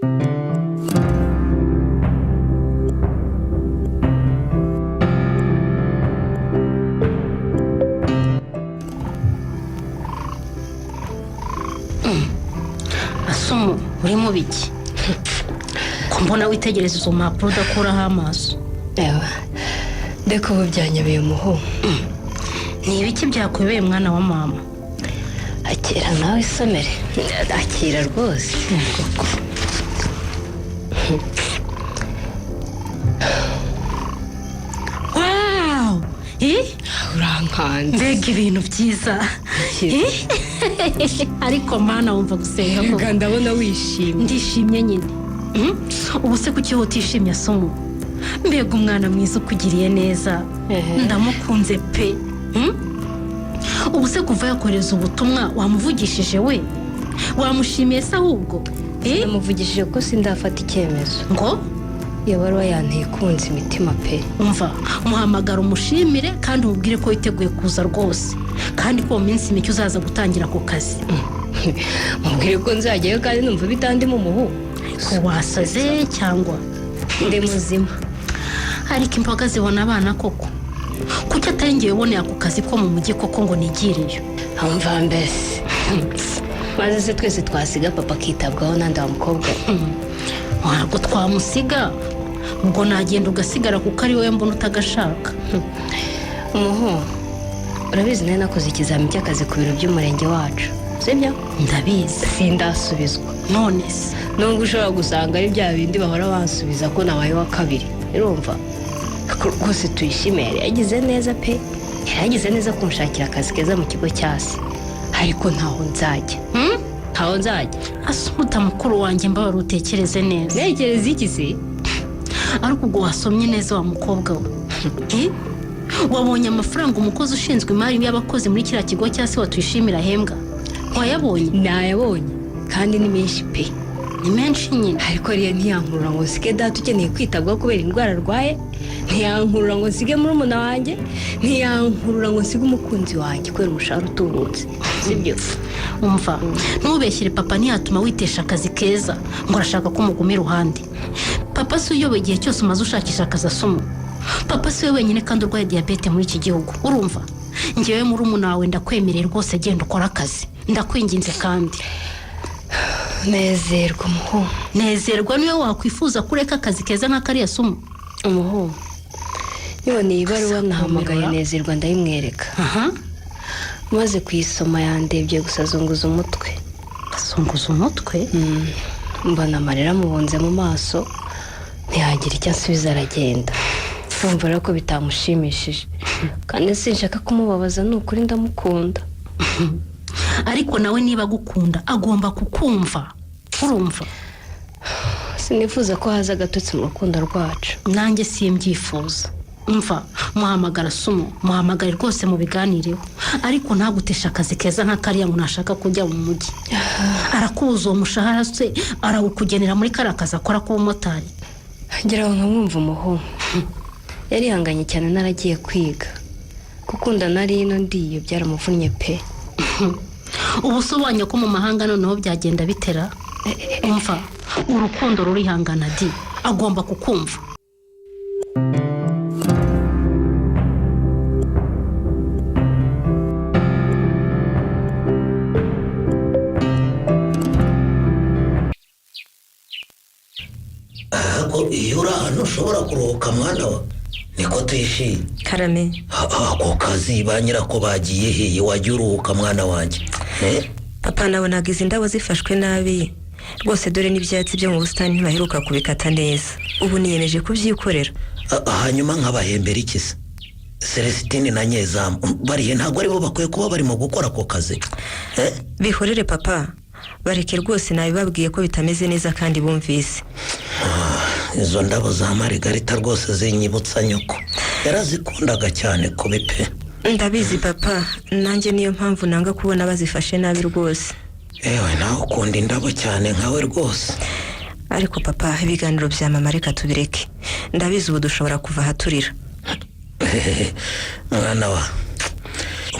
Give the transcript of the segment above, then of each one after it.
Asumu urimo biki ko mbona witegereza izo mpapuro udakuraho amaso? Ewa ndeko ubu byanyobeye umuhu. Ni ibiki byakuyobeye mwana wa mama? Akira nawe isomere. Akira rwose. Wow! Urankanze. Mbega ibintu byiza. Ariko mana wumva gusenga ko ndabona wishimye. Ndishimye nyine. Ubu se kuki utishimye Asumu? Mbega umwana mwiza ukugiriye neza. Ndamukunze pe. Ubu se kuva yakoreza ubutumwa wamuvugishije we? Wamushimiye se ahubwo? Namuvugishije ko sindafata icyemezo. Ngo iyo baruwa yanteye kunza imitima pe. Umva muhamagara umushimire kandi umubwire ko yiteguye kuza rwose, kandi ko mu minsi mike uzaza gutangira ku kazi. Mubwire ko nzajyayo kandi numva bitandimo umuhu. Ko wasaze cyangwa ndi muzima. Ariko imboga zibona abana koko. Kuki atari ngiye uboneye ako kazi ko mu mujyi koko ngo nigireyo? Amva mbese. Maze se twese twasiga papa kitabwaho nandi wa mukobwa. Ntabwo twamusiga. Ubwo nagenda ugasigara kuko ari wowe mbona utagashaka. Umuhu urabizi nari nakoze ikizami cy'akazi ku biro by'umurenge wacu, sibyo? Ndabizi. Sindasubizwa. None se nubwo ushobora gusanga ari bya bindi bahora bansubiza ko nabaye wa kabiri. Urumva rwose tuyishimiye yagize neza pe. Yagize neza kunshakira akazi keza mu kigo cyase, ariko ntaho nzajya. Ntaho nzajya. Asuta mukuru wanjye mbabara utekereze neza. Nekereza iki se? Ariko ubwo wasomye neza wa mukobwa we. Wabonye amafaranga umukozi ushinzwe imari y'abakozi muri kiriya kigo cyase watwishimira ahembwa? Wayabonye? Nayabonye kandi ni menshi pe. Ni menshi nyine. Ariko riya ntiyankurura ngo nsige data ukeneye kwitabwaho kubera indwara arwaye, ntiyankurura ngo nsige murumuna wanjye, ntiyankurura ngo nsige umukunzi wanjye kubera umushahara utubutse, sibyo? Umva ntubeshyire papa ntiyatuma witesha akazi keza ngo arashaka ko muguma iruhande. Papa si uyoboye igihe cyose umaze ushakisha akazi Asumu. Papa si we wenyine kandi urwaye diyabete muri iki gihugu. Urumva njyewe murumuna wawe ndakwemereye rwose, genda ukora akazi, ndakwinginze kandi. Nezerwa umuhu. Nezerwa niyo wakwifuza kureka akazi keza nk'akariya Asumu. Umuhu niboneye ibaruwa nahamagaye Nezerwa ndayimwereka. Maze kuyisoma yandebye gusa azunguza umutwe. Azunguza umutwe? Mbona amarira amubunze mu maso, ntiyagira icyo asubiza aragenda. Urumva rero ko bitamushimishije, kandi sinshaka kumubabaza, ni ukuri ndamukunda. Ariko nawe niba agukunda agomba kukumva. Urumva sinifuza ko haza agatotsi mu rukundo rwacu. Nanjye simbyifuza. Umva muhamagara Asumu, muhamagare rwose mu biganireho, ariko ntagutesha akazi keza nk'akariya ngo nashaka kujya mu mujyi. Arakubuza uwo mushahara se arawukugenera muri kariya kazi akora k'ubumotari. Ngira ngo nkamwumva umuhu. Yarihanganye cyane naragiye kwiga. Gukunda nari ino ndiyo byaramuvunnye pe. Ubu sobanya ko mu mahanga noneho byagenda bitera. Umva urukundo rurihangana di, agomba kukumva. Iyo uri ahantu ushobora kuruhuka mwana wa niko tuyishimye. Karame ako kazi ba nyirako bagiye heye wajya uruhuka mwana wanjye? Papa nabonaga izi ndabo zifashwe nabi rwose, dore n'ibyatsi byo mu busitani ntibaheruka kubikata neza. Ubu niyemeje kubyikorera. Hanyuma nkabahembera iki se? Celestine na Nyezamu bariye ntabwo aribo bakwiye kuba barimo gukora ako kazi? Bihorere papa, bareke rwose, nabibabwiye ko bitameze neza kandi bumvise. Izo ndabo za Margarita rwose zinyibutsa nyoko, yarazikundaga cyane kubipe. Ndabizi papa, nanjye niyo mpamvu nanga kubona bazifashe nabi rwose. Ewe nawe ukunda indabo cyane nkawe rwose. Ariko papa, ibiganiro bya mama reka tubireke, ndabizi ubu dushobora kuva ahaturira. Mwana wa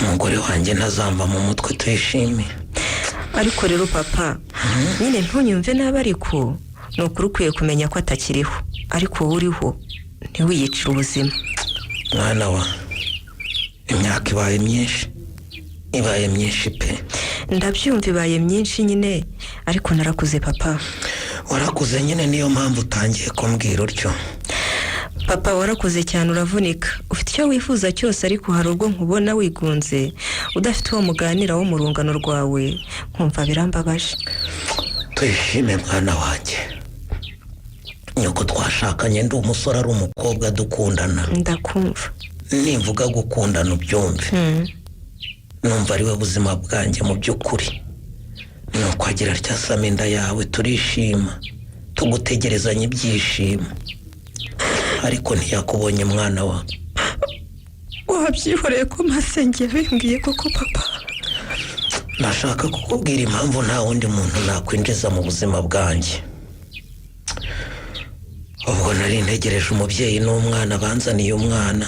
umugore wanjye ntazamba mu mutwe tuyishime. Ariko rero papa, nyine ntunyumve nabi, ariko ni ukuri ukwiye kumenya ko atakiriho ariko wowe uriho ntiwiyicire ubuzima. mwana wa imyaka ibaye myinshi pe. Ndabyumva ibaye myinshi nyine ariko narakuze papa. Warakuze nyine niyo mpamvu utangiye kumbwira utyo. Papa warakuze cyane uravunika, ufite icyo wifuza cyose ariko hari ubwo nkubona wigunze udafite uwo muganira wo mu rungano rwawe nkumva birambabaje. Tuyishime mwana wanjye, nyoko twashakanye ndi umusore ari umukobwa dukundana. Ndakumva. Nimvuga gukundana ubyumve. Numva ari we buzima bwanjye mu by'ukuri. Nuko agira rya saminda yawe turishima tugutegerezanye ibyishimo ariko ntiyakubonye mwana wa. Wabyihoreye ko masenge bimbwiye koko papa. Nashaka kukubwira impamvu nta wundi muntu nakwinjiza mu buzima bwanjye. Ubwo nari ntegereje umubyeyi n'umwana banzaniye umwana,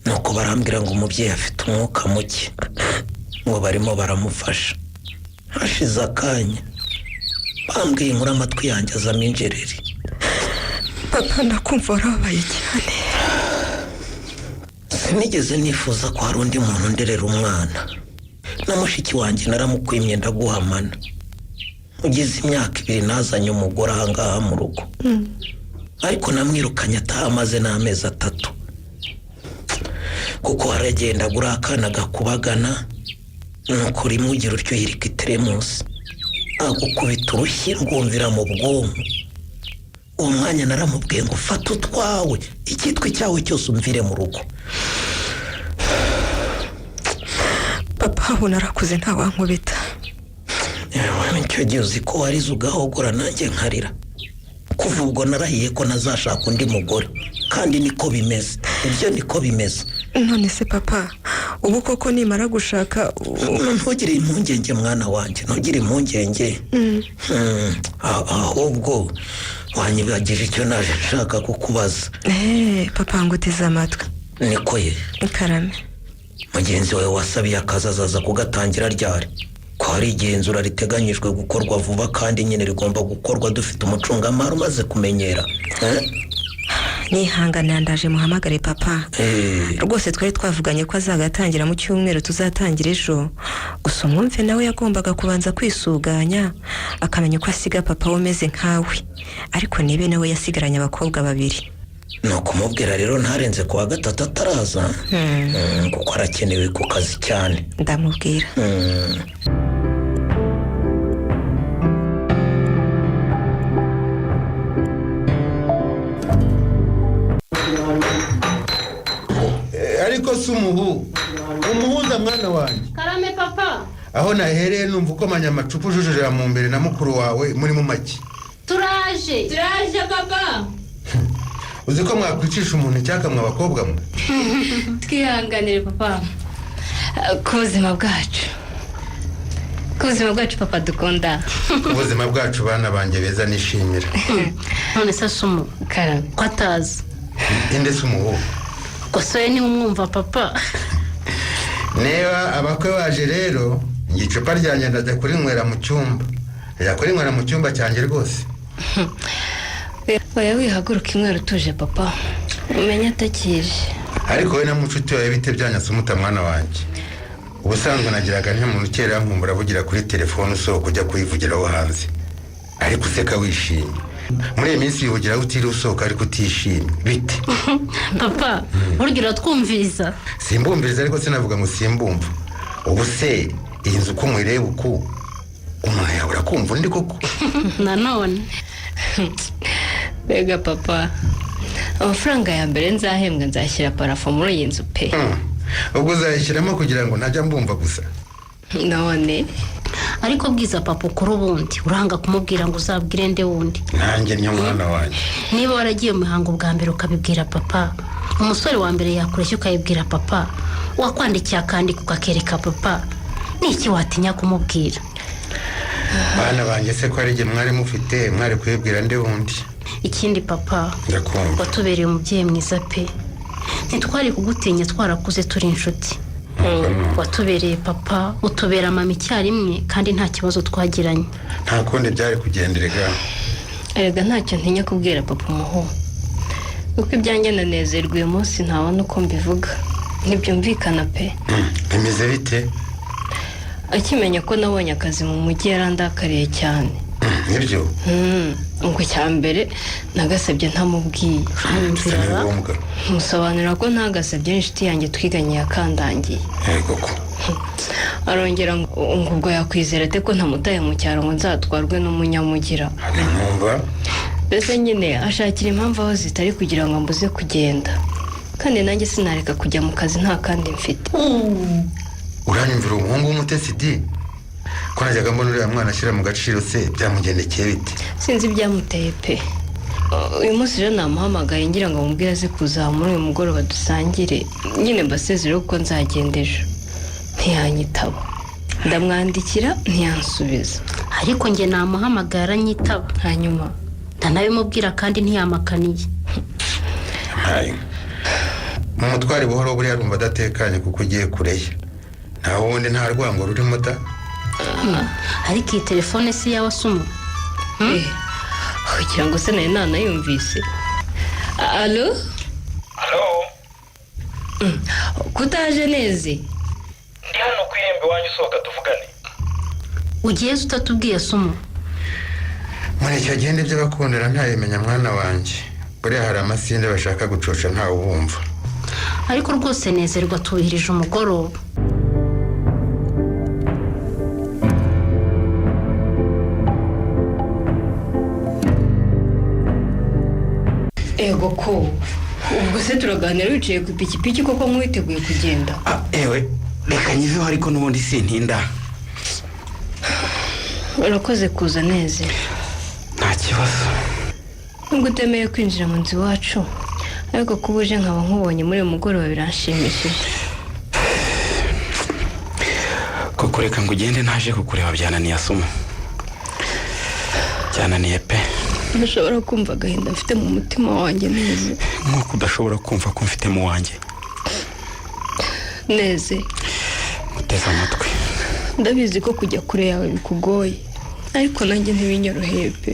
nuko barambwira ngo umubyeyi afite umwuka muke ngo barimo baramufasha. Hashize akanya bambwiye inkuru amatwi yanjye azamo injereri. Papa ndakumva warabaye cyane. Sinigeze nifuza ko hari undi muntu nderera umwana. Na mushiki wanjye naramukwimye ndaguhamana. Ugeze imyaka 2 nazanye umugore ahangaha mu rugo. Ariko namwirukanye ataha amaze n'amezi 3. Kuko aragenda gura akana gakubagana nuko rimwe ugira utyo yirika iteremusi agukubita urushyi rwumvira mu bwonko. Uwo mwanya naramubwiye ngo fata utwawe icyitwa cyawe cyose umvire mu rugo. Papa ubu narakuze ntawankubita. Nicyo gihe uzi ko warize ugahogora nanjye nkarira. Kuva ubwo narahiye ko nazashaka undi mugore kandi niko bimeze. Ibyo niko bimeze. None se papa ubu koko nimara gushaka ntugire impungenge mwana wanjye, ntugire impungenge. Ahubwo wanyibagije icyo naje nshaka kukubaza. Papa nguteze amatwi. Niko ye Karame. Mugenzi wawe wasabiye akazi azaza kugatangira ryari? Ko hari igenzura riteganyijwe gukorwa vuba kandi nyine rigomba gukorwa dufite umucungamari umaze kumenyera. Nihangana ndaje muhamagare papa. Rwose twari twavuganye ko azagatangira mu cyumweru tuzatangira ejo. Gusa umwumve nawe yagombaga kubanza kwisuganya akamenya ko asiga papa umeze nkawe. Ariko nibe nawe yasigaranye abakobwa 2. No kumubwira rero ntarenze kuwa 3 ataraza. Kuko arakenewe ku kazi cyane. Ndamubwira. Ariko umuhuza mwana wanjye. Karame papa. Aho nahereye numva uko manyamacupa ujujurira mu mbere na mukuru wawe muri mu make. Turaje papa. Uzi ko mwakwicisha umuntu cyaka mwa bakobwa mwe. Twihanganire papa. Kubuzima bwacu papa dukunda. Ubuzima bwacu bana banjye beza nishimira. None se sumu Karame kwataza. Inde sumu Kosoye ni umwumva papa. Neba abakwe baje rero igicupa ryanje ndaje kuri nywera mu cyumba. Yakuri nywera mu cyumba cyanjye rwose. Oya wihaguruka inywera utuje papa. Umenya atakije. Ariko we na mucuti wawe bite byanyase umuta mwana wanjye. Ubusanzwe nagiraga nti muntu kera nkumbura bugira kuri telefone usohoka kujya kuyivugiraho hanze. Ariko useka wishimye. Muri iyi minsi yugira utiri usohoka ariko utishimye. Bite? Papa, urgira twumviriza. Simbumviriza ariko sinavuga ngo simbumva. Ubu se iyi nzu ko mwireba uko umuntu yabura kumva undi koko. Nanone. Bega papa. Amafaranga ya mbere nzahembwa nzashyira parafo muri iyi nzu pe. Ubwo uzayishyiramo kugira ngo ntajya mbumva gusa. None ariko bwiza papa ukora ubundi uranga kumubwira ngo uzabwire nde wundi. Nanjye niyo mwana wanjye. Niba waragiye mu mihango bwa mbere ukabibwira papa, umusore wa mbere yakureshya ukayibwira papa, wakwandikiye akandika ukakereka papa, niki watinya kumubwira? Bana banjye se ko ari igihe mwari mufite mwari kwibwira nde wundi. Ikindi papa, ndakumva watubereye umubyeyi mwiza pe. Ntitwari kugutinya twarakuze turi inshuti. Watubereye papa, utubera mama icyarimwe kandi nta kibazo twagiranye. Nta kundi byari kugenderega. erega ntacyo ntinya kubwira papa umuhungu kuko ibyanjye nanezerwa uyu munsi ntabona uko mbivuga ntibyumvikana pe. bimeze bite? akimenya ko nabonye akazi mu mujyi yarandakariye cyane. nibyo? ngo cyambere nagasabye ntamubwiye. musobanurira ko ntagasabye inshuti yanjye twiganye yakandangiye. yego ko arongera ngo ubwo yakwizera ate ko ntamutaye mu cyaro ngo nzatwarwe n'umunyamugira. numva mbese nyine ashakira impamvu aho zitari kugira ngo mbuze kugenda kandi nanjye sinareka kujya mu kazi nta kandi mfite. uranyumvira umuhungu w'umutesi di ko najyaga mbona uriya mwana ashyira mu gaciro se byamugendekeye bite? sinzi ibyamuteye pe. uyu munsi rero namuhamagaye ngira ngo mubwire aze kuza muri uyu mugoroba dusangire nyine mbasezere kuko nzagenda ejo. ntiyanyitaba ndamwandikira ntiyansubiza ariko njye namuhamagara aranyitaba hanyuma ndanabimubwira kandi ntiyamakaniye. mu mutware buhoro buriya arumva adatekanye kuko ugiye kureye nta wundi nta rwango rurimo da. ariko iyi telefone si yawe Asumo. kugira ngo se nayo nanayumvise. alo kutaje neze? ndi hano ku irembo iwanyu usohoka tuvugane. ugiye utatubwiye Asumo? muri icyo gihe by'abakundana ntayimenya mwana wanjye buriya hari amasinde bashaka gucoca ntawe ubumva. ariko rwose nezerwa tuwihirije umugoroba. ego ko ubwo se turaganira wicaye ku ipikipiki koko mwiteguye kugenda? ewe reka nyiveho ariko n'ubundi sintinda. urakoze kuza neza. nta kibazo. nubwo utemeye kwinjira mu nzu iwacu ariko kuba uje nkaba nkubonye muri uyu mugoroba biranshimishije. koko reka ngo ugende ntaje kukureba byananiye Asumo. byananiye pe. ndashobora kumva agahinda mfite mu mutima wanjye neza. nk'uko udashobora kumva ko mfite mu wanjye. neze muteze amatwi. ndabizi ko kujya kure yawe bikugoye ariko nanjye ntibinyoroheye pe.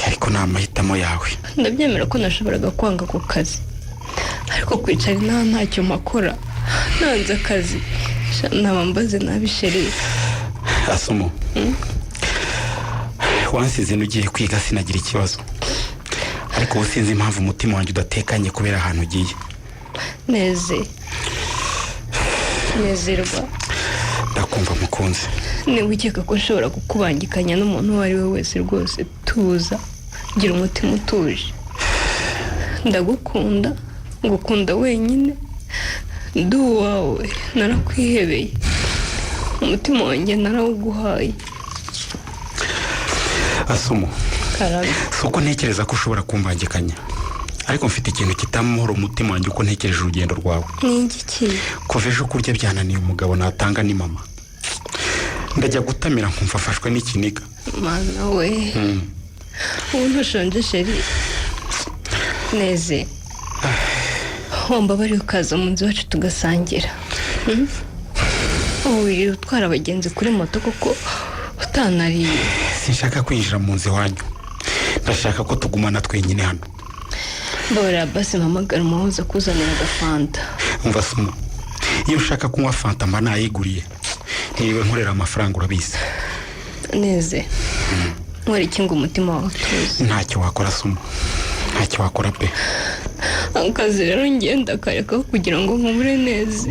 ariko ni amahitamo yawe. ndabyemera ko nashoboraga kwanga ako kazi ariko kwicara inaha ntacyo makora nanze akazi naba mbaze nabi sheri. Asumo wansize n'ugiye kwiga sinagira ikibazo ariko ubu sinzi impamvu umutima wanjye udatekanye kubera ahantu ugiye. nezerwa. ndakumva mukunzi. niba ukeka ko nshobora kukubangikanya n'umuntu uwo ari we wese rwose tuza gira umutima utuje. ndagukunda ngukunda wenyine ndi uwawe narakwihebeye umutima wanjye narawuguhaye. Asumo karame. si uko ntekereza ko ushobora kumbangikanya ariko mfite ikintu kitamuhora umutima wanjye uko ntekereje urugendo rwawe. ni iki? kuva ejo kurya byananiye umugabo natanga ni mama ndajya gutamira nkumva afashwe n'ikiniga. mana we ubu ntushonje sheri? neze wamba bari ukaza mu nzu iwacu tugasangira. ubu wiriwe utwara abagenzi kuri moto kuko utanariye. sinshaka kwinjira mu nzu iwanyu ndashaka ko tugumana twenyine hano. mbabara basi mpamagara umuhuza kuzanira agafanta. umva Asumo iyo ushaka kunywa fanta mba nayiguriye ntiriwe nkorera amafaranga urabizi. neze nkora iki ngo umutima wawe utuze? ntacyo wakora Asumo ntacyo wakora pe. akazi rero ngenda karekaho kugira ngo nkubure neza.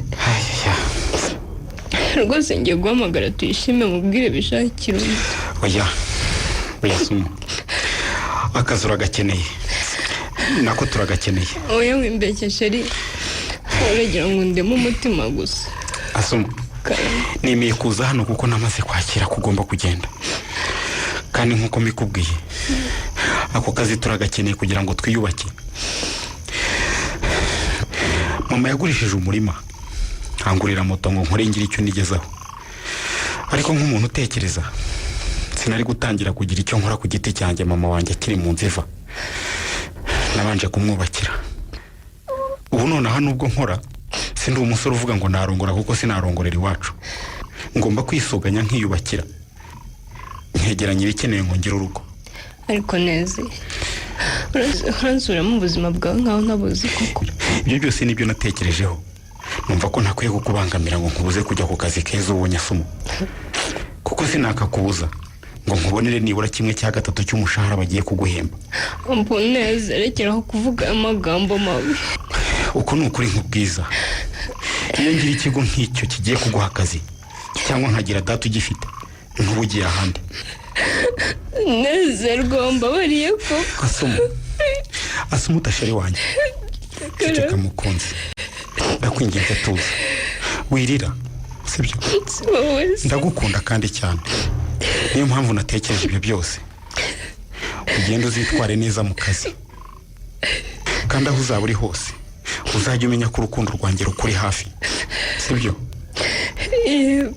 rwose ngiye guhamagara tuyishime mubwire bishakira undi. oya Asumo akazi uragakeneye nako turagakeneye. oya wimbeshya sheri uragira ngo ndemo umutima gusa. Asumo nemeye kuza hano kuko namaze kwakira ko ugomba kugenda kandi nk'uko mbikubwiye ako kazi turagakeneye kugira ngo twiyubake. mama yagurishije umurima angurira moto ngo nkore ngira icyo nigezaho ariko nk'umuntu utekereza sinari gutangira kugira icyo nkora ku giti cyanjye mama wanjye akiri mu nziva nabanje kumwubakira. ubu nonaha nubwo nkora sindi umusore uvuga ngo narongora kuko sinarongorera iwacu ngomba kwisuganya nkiyubakira nkegeranya ibikeneye ngo ngire urugo. ariko neza uransuramo ubuzima bwawe nkaho ntabuzi koko. Ibyo byose nibyo natekerejeho, numva ko ntakwiye kukubangamira ngo nkubuze kujya ku kazi keza ubonye asumo, kuko sinakakubuza ngo nkubonere nibura 1/3 cy'umushahara bagiye kuguhemba. Mboneze rekeraho kuvuga amagambo mabi. Uko nukuri nkubwiza, iyo ngira ikigo nk'icyo kigiye kuguha akazi cyangwa nkagira data ugifite ntubugiye ahandi. Nezerwa mbabariye ko Asumo utashari wanjye, ceceka mukunzi, ndakwinginze tuza wirira, sibyo? Ndagukunda kandi cyane, niyo mpamvu natekereje ibyo byose. Ugenda uzitware neza mu kazi, kandi aho uzaba uri hose uzajya umenya ko urukundo rwanjye rukuri hafi, sibyo? Yego,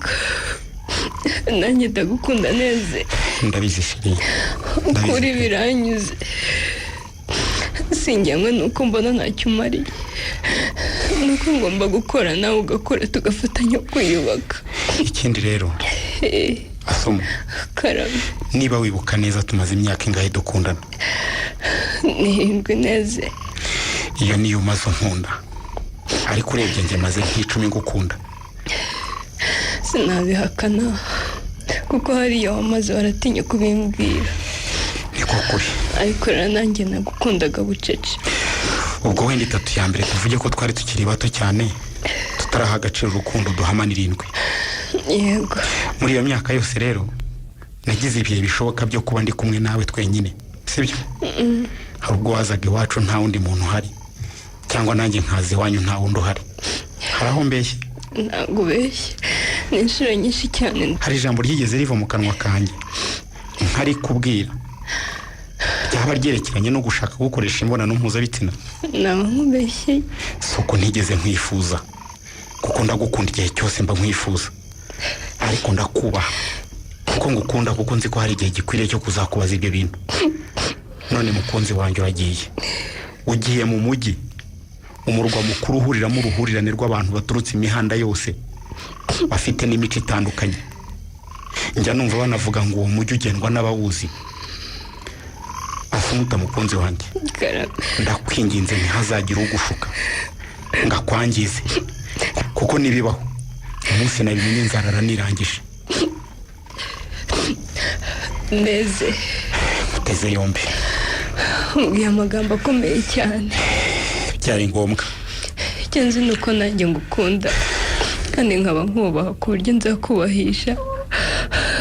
nanjye ndagukunda neza. Ndabizi shiri, ukuri biranyuze. Sinjyanywe nuko mbona ntacyo umariye, nuko ngomba gukora nawe ugakora tugafatanya kwiyubaka. Ikindi rero Asumo, Karame, niba wibuka neza tumaze imyaka ingahe dukundana? Nirindwi neza. Iyo niyo umaze nkunda, ariko urebye njye maze nk'icumi ngukunda. Sinabihakana, kuko hariya wamaze waratinya kubimbwira. Niko kuri, ariko rero nanjye nagukundaga bucece. Ubwo wenda 3 ya mbere tuvuge ko twari tukiri bato cyane, tutaraha agaciro urukundo duhama 7. Yego, muri iyo myaka yose rero nagize ibihe bishoboka byo kuba ndi kumwe nawe twenyine, sibyo? Hari ubwo wazaga iwacu nta wundi muntu uhari, cyangwa nanjye nkaza iwanyu nta wundi uhari. Hari aho mbeshye? Ntabwo ubeshye, ni inshuro nyinshi cyane. Hari ijambo ryigeze riva mu kanwa kanjye ntari kubwira, ryaba ryerekeranye no gushaka gukoresha imibonano mpuzabitsina? Ntabwo nkubeshye. Soko ntigeze nkwifuza, kuko ndagukunda igihe cyose mba nkwifuza, ariko ndakubaha kuko ngukunda, kuko nzi ko hari igihe gikwiriye cyo kuzakubaza ibyo bintu. None mukunzi wanjye ugiye mu mujyi, umurwa mukuru uhuriramo uruhurirane rw'abantu baturutse imihanda yose, bafite n'imico itandukanye. Njya numva banavuga ngo uwo mujyi ugendwa n'abawuzi. Asumo mukunzi wanjye, ndakwinginze ntihazagira ugushuka ngakwangize, kuko nibibaho umunsi nabimenye nzarara nirangije. Neze muteze yombi, umbwiye amagambo akomeye cyane. Byari ngombwa. Icyo nzi nuko nanjye ngukunda, kandi nkaba nkubaha ku buryo nzakubahisha,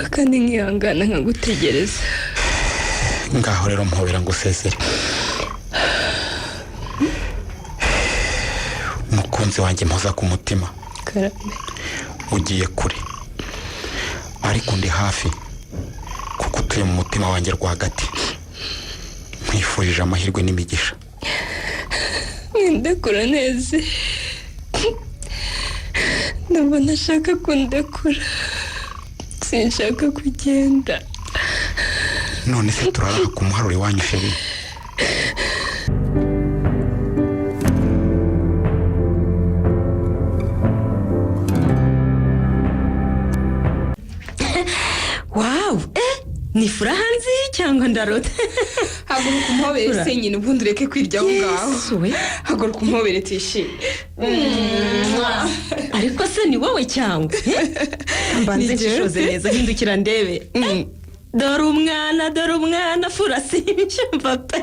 kandi nkihangana nkagutegereza. Ngaho rero mpobera ngo usezere. Mukunzi wanjye mpoza ku mutima. Karame, ugiye kure, ariko ndi hafi, kuko utuye mu mutima wanjye rwagati. Nkwifurije amahirwe n'imigisha. Ndekura neza, ndumva ntashaka kundekura, sinshaka kugenda. None se turara ku muharuro iwanyu sheri? Wow, ni furaha nzi cyangwa ndarota? Haguruka umpobere se nyine ubundi ureke kwirya aho ngaho. Haguruka umpobere tishimye. Ariko se ni wowe cyangwa? Mbanze nshoze neza hindukira ndebe. Dore umwana furasi papa.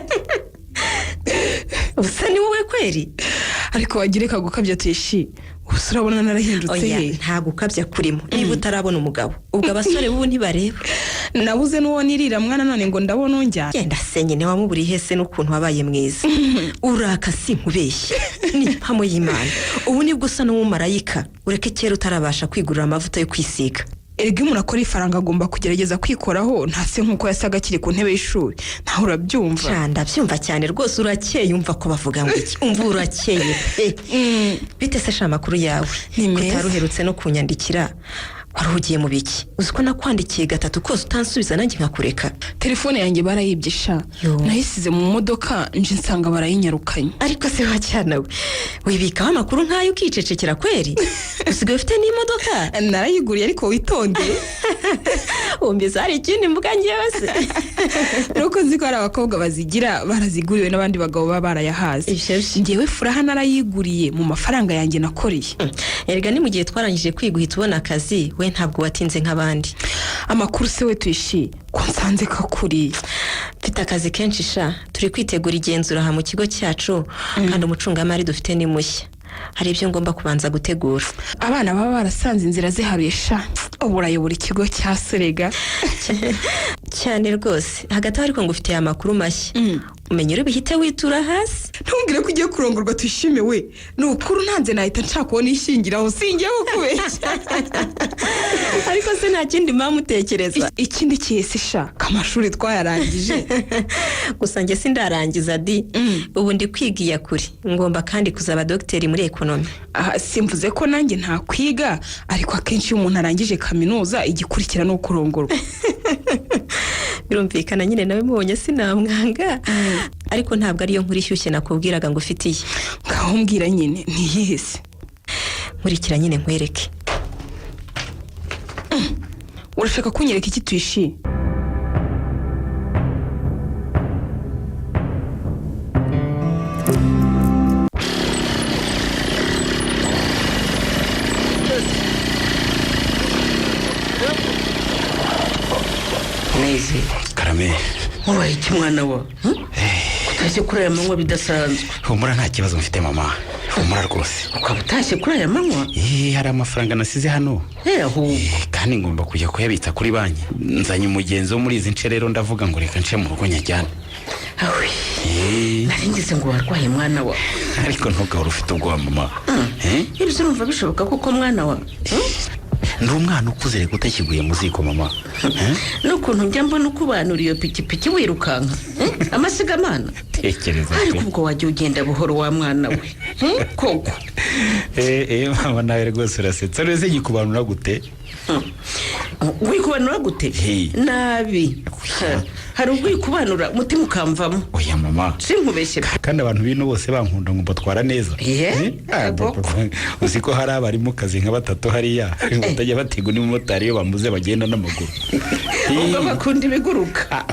Usa ni wowe kweri? Ariko wagireka gukabya tishimye. Gusa urabona narahindutse he? Nta gukabya kurimo. Niba utarabona umugabo, ubwo abasore bubu ntibareba. Nabuze nuwo nirira mwana none ngo ndabona unjya. Genda senye ne wamuburi hese n'ukuntu wabaye mwiza. Uraka sinkubeshye. Ni mpamo y'Imana. Ubu nibwo usa n'umumarayika. Ureke kera utarabasha kwigurira amavuta yo kwisiga. Erega umuntu akora ifaranga agomba kugerageza kwikoraho, ntase nkuko yasaga kiri ku ntebe y'ishuri. Ntaho urabyumva? Cyanda byumva cyane rwose, urakeye umva ko bavuga ngo iki. Umva urakeye. Bite se sha makuru yawe? Utaruherutse no kunyandikira waruhugiye mu biki uzi ko nakwandikiye gatatu kose utansubiza nanjye nkakureka telefone yanjye barayibye sha nayisize mu modoka nje nsanga barayinyarukanye ariko se wacyana we wibikaho amakuru nk'ayo ukicecekera kweri usigaye ufite n'imodoka narayiguriye ariko witonde wumvise hari ikindi mvuga njyewe se nuko nzi ko hari abakobwa bazigira baraziguriwe n'abandi bagabo baba barayahaze njyewe Furaha narayiguriye mu mafaranga yanjye nakoreye erega ni mu gihe twarangije kwiga uhita ubona akazi we ntabwo watinze nk'abandi amakuru se we tuishi ko nsanze kakuri mfite akazi kenshi sha turi kwitegura igenzura aha mu kigo cyacu kandi umucungamari dufite ni mushya hari ibyo ngomba kubanza gutegura abana baba barasanze inzira ziharuye sha uburayobora ikigo cya Serega cyane rwose hagati ariko ngo ufite amakuru mashya umenye uri bihite witura hasi ntumbwire ko ugiye kurongorwa tuyishime we nukuru ntanze nahita nshaka kubona ishingiraho singiye kubeshya ariko se nta kindi mutekereza ikindi kiyese sha kamashuri twayarangije gusa njye sindarangiza di ubu ndi kwigiya kuri ngomba kandi kuzaba dogiteri muri ekonomi simvuze ko nanjye nta kwiga ariko akenshi iyo umuntu arangije kaminuza igikurikira no kurongorwa birumvikana nyine nawe mubonye sinamwanga ariko ntabwo ariyo nkuru ishyushye nakubwiraga ngo ufitiye ngaho mbwira nyine ntiyihese nkurikira nyine nkwereke urashaka kunyereka iki tuishi neze karame wabaye iki mwana wa utashye kuri aya manywa bidasanzwe humura nta kibazo mfite mama humura rwose ukaba utashye kuri aya manywa hari amafaranga nasize hano ahubwo kandi ngomba kujya kuyabitsa kuri banki nzanye umugenzi wo muri izi nce rero ndavuga ngo reka nce mu rugo nyajyane awe naringize ngo warwaye mwana wa ariko ntugahora ufite ubwoba mama ibyo urumva bishoboka kuko mwana wa ndi umwana ukuze reka utakiguye mu ziko mama n'ukuntu njya mbona ukubanura iyo pikipiki wirukanka amasigamana tekereza ariko ubwo wajya ugenda buhoro wa mwana we koko mama nawe rwose urasetsa rero zigikubanura gute wikubanura gute nabi hari ubwikubanura umutima ukamvamo oya mama sinkubeshyira kandi abantu bino bose bankunda ngo mbatwara neza uzi ko hari abari mu kazi nka batatu hariya batajya bategwa n'umumotari iyo bamuze bagenda n'amaguru ubwo bakunda ibiguruka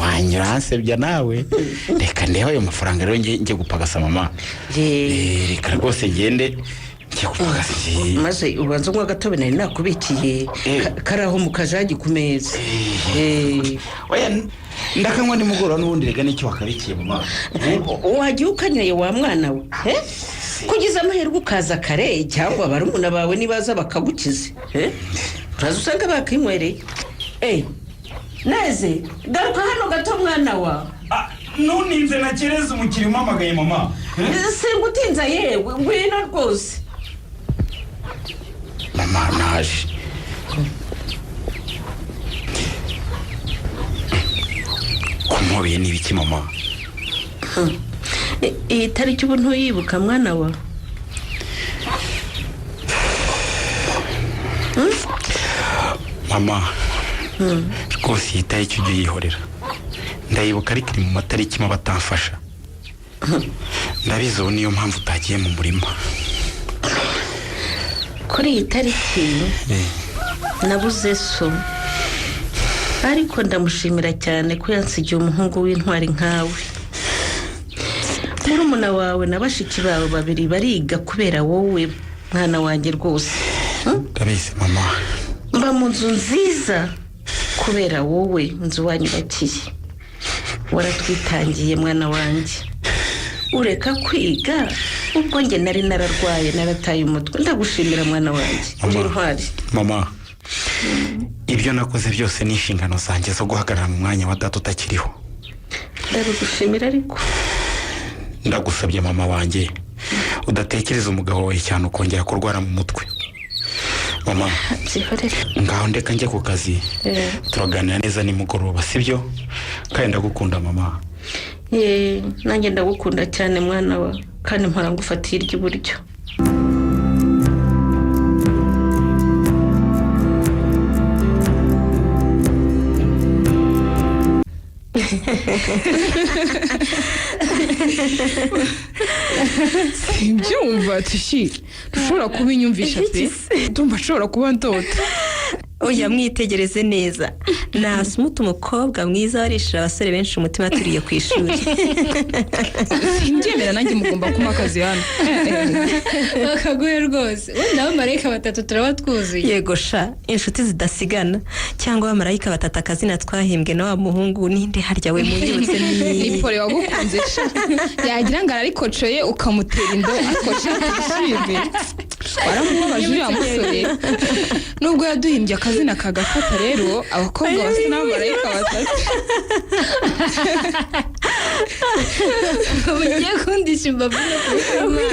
wanyura hansebya nawe reka ndebe ayo mafaranga rero njye gupagasa mama reka rwose ngende maze ubanza unywa agatobe nari nakubikiye karaho mu kajagi ku meza ndakanywa nimugoroba n'ubundi rega n'icyo wakabikiye mama wagiye ukanyoye wa mwana we kugize amahirwe ukaza kare cyangwa barumuna bawe nibaza bakagukize uraza usanga bakinywereye neze garuka hano gato mwana wa nuninze nakereza umukiriya umamagaye mama singutinza yewe ngwino rwose mama naje kumubiye n'ibiki mama iyi tariki ubu ntuyibuka mwana wa mama rwose iyi tariki ujye uyihorera ndayibuka ariko iri mu matariki maba atamfasha ndabizi ubu niyo mpamvu utagiye mu murima kuri iyi tariki nabuze so ariko ndamushimira cyane ko yansigiye umuhungu w'intwari nkawe murumuna wawe na bashiki bawe babiri bariga kubera wowe mwana wanjye rwose ndabizi mama mba mu nzu nziza kubera wowe inzu wanyubakiye waratwitangiye mwana wanjye ureka kwiga ubwo njye nari nararwaye narataye umutwe ndagushimira mwana wanjye uri intwari mama ibyo nakoze byose ni inshingano zanjye zo guhagarara mu mwanya wa data utakiriho ndagushimira ariko ndagusabye mama wanjye udatekereza umugabo wawe cyane ukongera kurwara mu mutwe mama ngaho ndeka njye ku kazi turaganira neza nimugoroba sibyo kandi ndagukunda mama nanjye ndagukunda cyane mwana wa kandi mpora ngufatiye iry'iburyo simbyumva tushi dushobora kubinyumvisha pe ndumva ashobora kuba ndota oya mwitegereze neza nasumuta umukobwa mwiza warishira abasore benshi umutima turiye ku ishuri simbyemera nanjye mugomba kuma akazi hano bakaguye rwose wenda abamarayika batatu turaba twuzuye yego sha inshuti zidasigana cyangwa abamarayika batatu akazina twahimbwe na wa muhungu ninde harya we munyibutse ni pole wagukunze sha yagira ngo ararikocoye ukamutera indo akosha tishime waramubabaje uriya musore nubwo yaduhimbye akazina kagafata rero abakobwa basa n'abamarayika batatu ugiye kundisha imbavu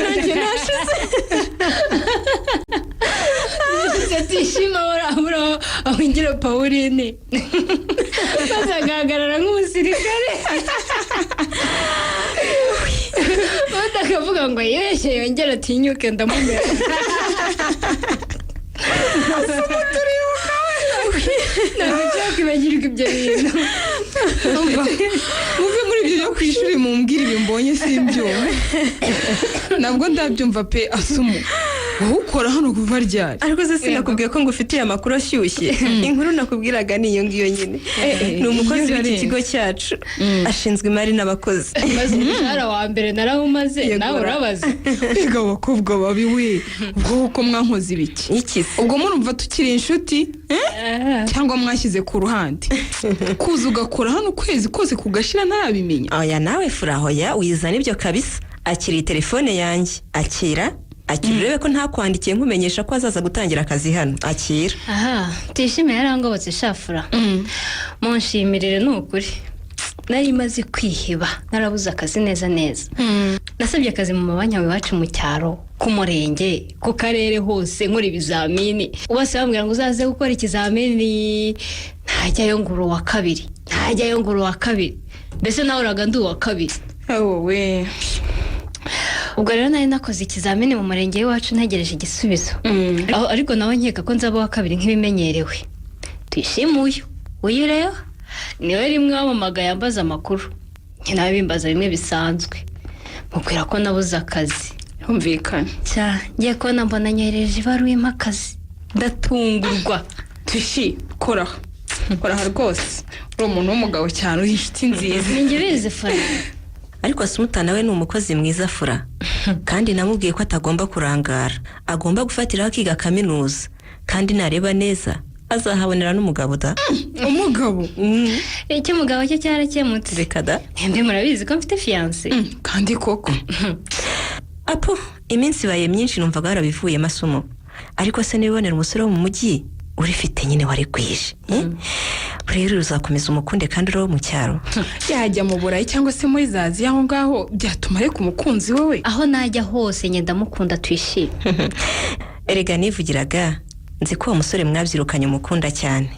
nanjye nashize tishima urabura aho ngira Pauline maze agahagarara nk'umusirikare maze akavuga ngo yibeshye yongera atinyuke ndamumera ntabwo nshaka kwibagirwa ibyo bintu muve muri ibyo byo ku ishuri mumbwira ibi mbonye simbyumva ntabwo ndabyumva pe asumu wowe ukora hano kuva ryari ariko se sinakubwiye ko ngufitiye amakuru ashyushye inkuru nakubwiraga niyo ngiyo nyine ni umukozi w'iki kigo cyacu ashinzwe imari n'abakozi maze umushahara wa mbere narawumaze nawe urabaza mbega abakobwa babi we ubwo uko mwankoze ibiki iki ubwo murumva tukiri inshuti cyangwa mwashyize ku ruhande kuza ugakora hano ukwezi kose kugashira ntarabimenya oya nawe furahoya uyizana ibyo kabisa akiri telefone yanjye akira urebe ko ntakwandikiye nkumenyesha ko azaza gutangira akazi hano akira aha tishimiye yarangobotse shafura munshimirire ni ukuri nari maze kwiheba narabuze akazi neza nasabye akazi mu mabanya iwacu mu cyaro ku murenge ku karere hose nkora ibizamini ubase bambwira ngo uzaze gukora ikizamini ntajyayo nguru wa kabiri mbese nawe uraga ndi uwa kabiri wowe ubwo rero nari nakoze ikizamini mu murenge w'iwacu ntegereje igisubizo ariko nawe nkeka ko nzaba wa kabiri nk'ibimenyerewe tuyishime uyu rero niwe rimwe wamamagaye ambaza amakuru nawe bimbaza bimwe bisanzwe mubwira ko nabuze akazi humvikana ngiye kubona mbona nyohereje ibaruwa impakazi ndatungurwa tushi koraha rwose uri umuntu w'umugabo cyane uri inshuti nziza ninjye bizi fana ariko asumuta nawe ni umukozi mwiza fura kandi namubwiye ko atagomba kurangara agomba gufatiraho akiga kaminuza kandi nareba neza azahabonera n'umugabo da umugabo icyo umugabo cye cyarakemutse reka da mbe murabizi ko mfite fiyanse kandi koko apo iminsi ibaye myinshi numvaga harabivuye amasomo ariko se nibonera umusore wo mu mujyi urifite nyine wari kwije rero uzakomeza umukunde kandi uri mu cyaro yajya mu burayi cyangwa se muri zazi aho ngaho byatuma areka umukunzi wowe aho najya hose nyenda mukunda twishime erega nivugiraga nzi ko uwo musore mwabyirukanye umukunda cyane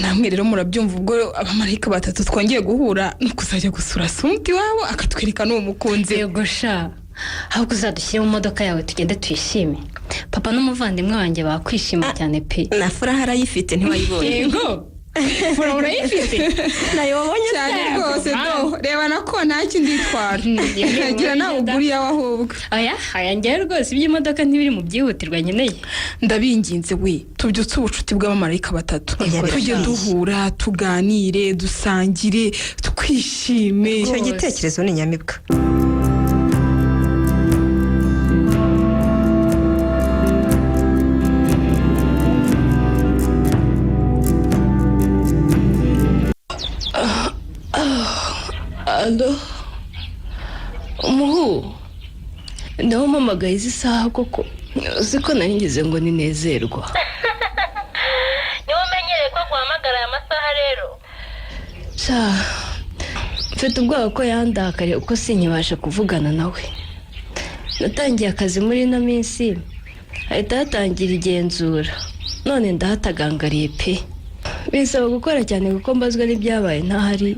namwe rero murabyumva ubwo abamarayika batatu twongeye guhura no kuzajya gusura sumuti wabo akatwereka n'uwo mukunzi yego sha ahubwo uzadushyire mu modoka yawe tugende twishime papa n'umuvandimwe wanjye bakwishima cyane pe na furaha arayifite ntiwayibonye yego furaha urayifite nayo wabonye cyane rwose do reba nako nta kindi itwara nagira nawe uguriye aho ahubwo aya njyewe rwose iby'imodoka ntibiri mu byihutirwa nkeneye ndabinginze we tubyutse ubucuti bw'abamarayika batatu tujye duhura tuganire dusangire twishime icyo gitekerezo ni nyamibwa alo umuhu nawe umpamagaye izi saha koko uzi ko narigize ngo ninezerwa niwe umenyereye ko guhamagara aya masaha rero mfite ubwoba ko yandakariye uko sinkibasha kuvugana nawe natangiye akazi muri ino minsi ahita hatangira igenzura none ndahatagangariye pe bisaba gukora cyane kuko mbazwa n'ibyabaye ntahari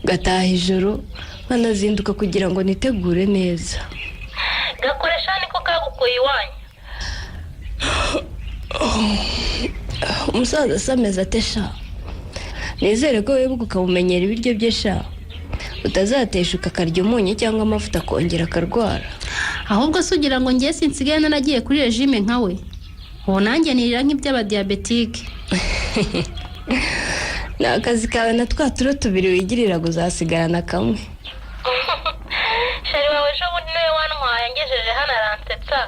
gataha ijoro nkanazinduka kugira ngo nitegure neza gakoresha niko kagukuye iwanyu umusaza asameze ate sha nizere ko wibuka ukamumenyera ibiryo bye sha utazateshuka akarya umunyu cyangwa amavuta akongera akarwara. ahubwo se ugira ngo ngiye sinsigaye naragiye kuri regime nkawe ubu nanjye nirira nk'iby'abadiyabetike. Ni akazi kawe na twa turo tubiri wigirira uzasigarana kamwe. sheri wawe ejo bundi niwe wantwaye ngejeje hano aransetsa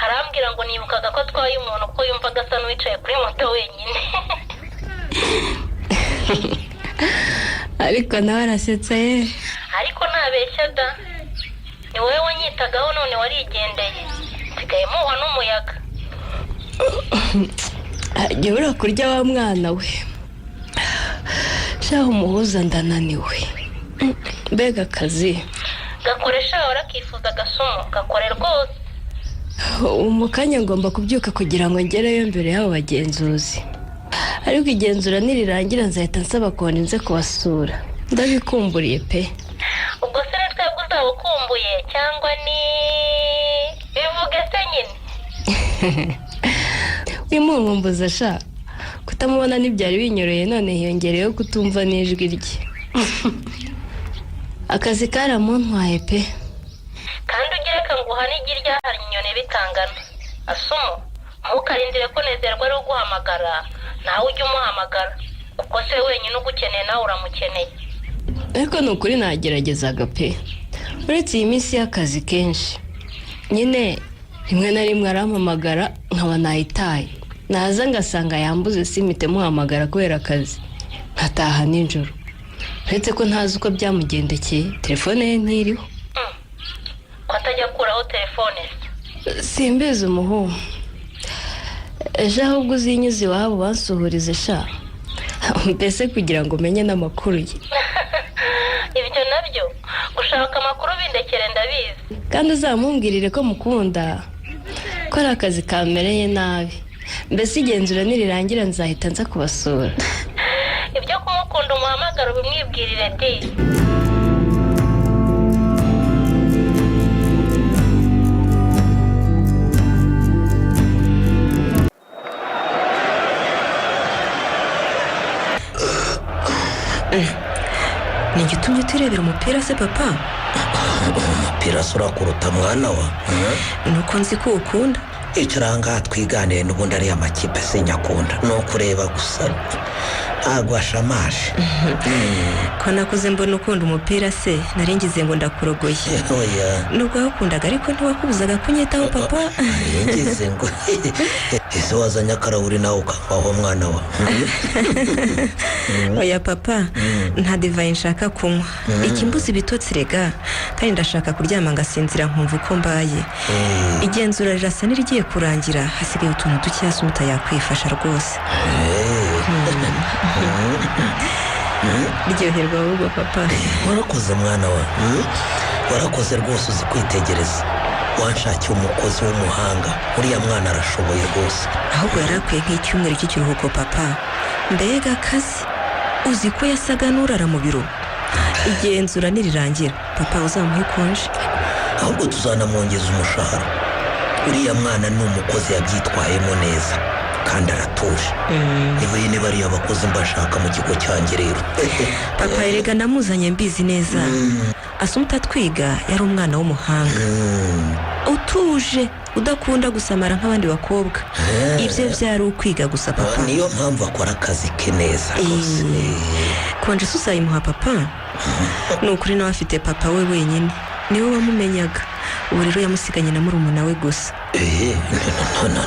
arambwira ngo nibukaga ko atwaye umuntu ko yumvaga asa n'uwicaye kuri moto wenyine. Ariko nawe arasetsa ye. ariko ntabeshya da, ni wowe wanyitagaho none warigendeye nsigaye muhwa n'umuyaga. Jya ubura kurya wa mwana we, shaho umuhuza ndananiwe. Mbega akazi gakoresha warakifuza agasumo gakore rwose. mu kanya ngomba kubyuka kugira ngo ngereyo mbere y'abo bagenzuzi, ariko igenzura nirirangira nzahita nsaba konti nze kubasura. Ndabikumburiye pe. ubwo se ni twebwe uzaba ukumbuye cyangwa ni bivuge se nyine? Wimunkumbuza sha, kutamubona ntibyari binyoroye none hiyongereyeho kutumva n'ijwi rye. Akazi karamuntwaye pe. kandi ugereka ngo uhane igi ryahari inyoni bitangana. asumo ntukarindire ko nezerwa ari uguhamagara nawe ujye umuhamagara kuko se wenyine ugukeneye nawe uramukeneye. Ariko ni ukuri nageragezaga pe, uretse iyi minsi y'akazi kenshi nyine rimwe na rimwe arampamagara nkaba nayitaye, naza ngasanga yambuze simite muhamagara kubera akazi nkataha nijoro. Uretse ko ntazi uko byamugendekeye, telefone ye ntiriho. ko atajya akuraho telefone se? Simbizi umuhungu. Ejo ahubwo uzinyuze iwabo bansuhurize sha, mbese kugira ngo umenye n'amakuru ye. ibyo nabyo gushaka amakuru bindekere ndabizi. Kandi uzamumbwirire ko mukunda, ko ari akazi kamereye nabi. Mbese igenzura nirirangira nzahita nza kubasura. ibyo kumukunda umuhamagara ubimwibwirire di. ni igitumye turebera umupira se papa? umupira se urakuruta mwana wa? nuko nzi ko ukunda. icara ngaha twiganire n'ubundi ariya makipe sinyakunda ni ukureba gusa ntabwo ashamaje. ko nakuze mbona ukunda umupira se nari ngize ngo ndakurogoye. nubwo wakundaga ariko ntiwakubuzaga kunyitaho papa. ngize ngo ese wazanye akarahuri nawe ukavaho mwana wa? oya papa, nta divayi nshaka kunywa. ikimbuza ibitotsi rega, kandi ndashaka kuryama ngasinzira nkumva uko mbaye. igenzura rirasa n'irigiye kurangira, hasigaye utuntu dukeya sumuta yakwifasha rwose. ryoherwa ahubwo papa. warakoze mwana wa, warakoze rwose, uzi kwitegereza. wanshakiye umukozi w'umuhanga, uriya mwana arashoboye rwose. ahubwo yarakwiye nk'icyumweru cy'ikiruhuko papa. mbega akazi, uzi ko yasaga n'urara mu biro. igenzura nirirangira papa uzamuhe konje. ahubwo tuzanamwongeza umushahara. uriya mwana ni umukozi yabyitwayemo neza kandi aratuje. niba ariyo abakozi mbashaka mu kigo cyanjye rero. papa erega namuzanye mbizi neza. asumuta twiga yari umwana w'umuhanga, utuje, udakunda gusamara nk'abandi bakobwa. ibyo byari ukwiga gusa papa. niyo mpamvu akora akazi ke neza rwose. konje se uzayimuha papa? ni ukuri nawe afite papa we wenyine, niwe wamumenyaga. ubu rero yamusiganye na murumuna we gusa.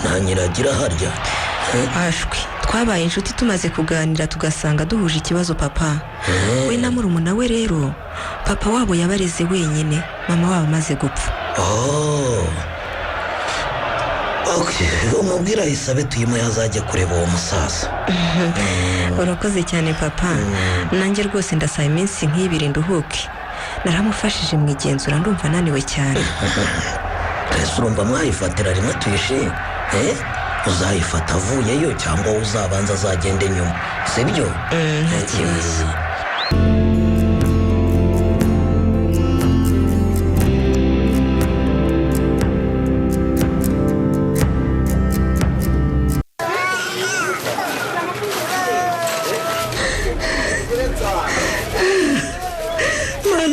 nta nyiragira harya. ashwi, twabaye inshuti tumaze kuganira tugasanga duhuje ikibazo papa. we na murumuna we rero papa wabo yabareze wenyine, mama wabo amaze gupfa. umubwira isabe tuyimuhe azajya kureba uwo musaza. urakoze cyane papa. nanjye rwose ndasaba iminsi nk'ibiri nduhuke. naramufashije mu igenzura ndumva naniwe cyane. ese urumva mwayifatira rimwe tuyishime? uzayifata avuyeyo cyangwa uzabanza azagende nyuma, sibyo? nta kibazo.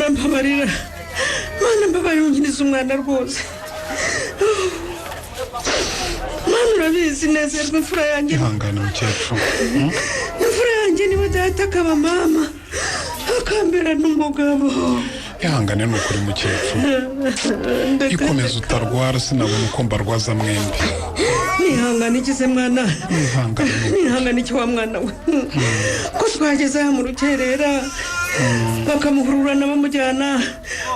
mbabarira mana mbabarira unyiriza umwana rwose mana urabizi nezerwa imfura yanjye ihangane mukecuru imfura yanjye niwe data akaba mama akambera n'umugabo ihangane n'ukuri mukecuru ikomeza utarwara sinabona uko mbarwaza mwembi nihangane ikize mwana nihangane iki wa mwana we ko twageze aha mu rukerera bakamuhururana bamujyana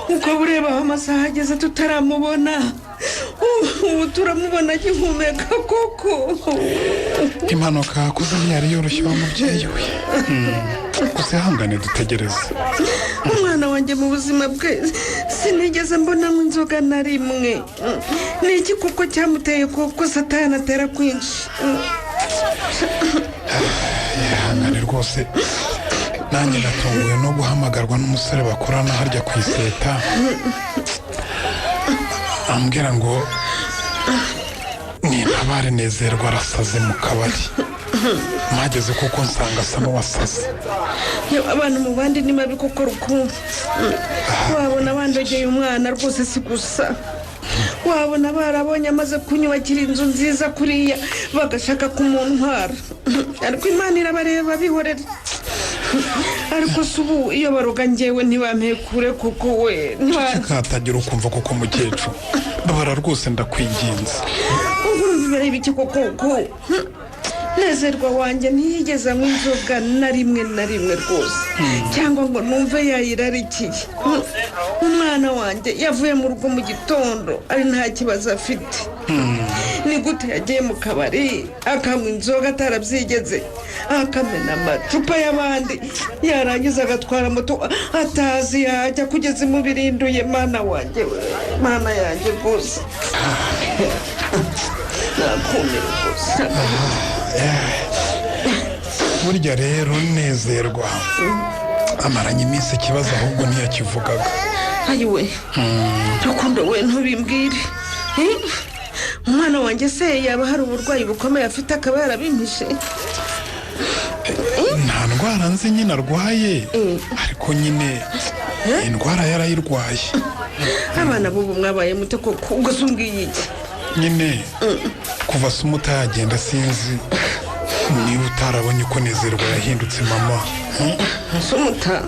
uko bureba aho amasaha ageze tutaramubona ubu turamubona agihumeka koko impanuka yakoze ntiyari yoroshye wa mubyeyi we gusa ihangane dutegereze umwana wanjye mu buzima bwe sinigeze mbonamo inzoga na rimwe ni iki kuko cyamuteye kuko satani atera kwinshi ihangane rwose nanjye natunguwe no guhamagarwa n'umusore bakorana harya ku iseta ambwira ngo nintabare nezerwa arasaze mu kabari mpageze kuko nsanga asa n'uwasaze abantu mu bandi ni mabi kuko rukumva wabona bandogeye umwana rwose si gusa wabona barabonye amaze kunyubakira inzu nziza kuriya bagashaka kumuntwara ariko Imana irabareba bihorera ariko se ubu iyo baroga njyewe ntibampekure kuko we katagira ukumva kuko mukecuru babara rwose ndakwinginze urumva imbere y'ibiki koko nezerwa wanjye ntiyigeze anywa inzoga na rimwe rwose cyangwa ngo numve yayirarikiye umwana wanjye yavuye mu rugo mu gitondo ari nta kibazo afite ni gute yagiye mu kabari akanywa inzoga atarabyigeze akamena amacupa y'abandi yarangiza agatwara moto atazi yajya kugeza imubirinduye mana wanjye we mana yanjye rwose nakumira rwose burya rero nezerwa amaranye iminsi ikibazo ahubwo ntiyakivugaga ayiwe rukundo we ntubimbwire umwana wanjye se yaba hari uburwayi bukomeye afite akaba yarabimpishe nta ndwara nzi nyine arwaye ariko nyine indwara yarayirwaye abana b'ubu mwabaye mute koko ubwo se umbwiye iki nyine kuva se umutagenda sinzi niba utarabonye ko nezerwa yahindutse mama sumuta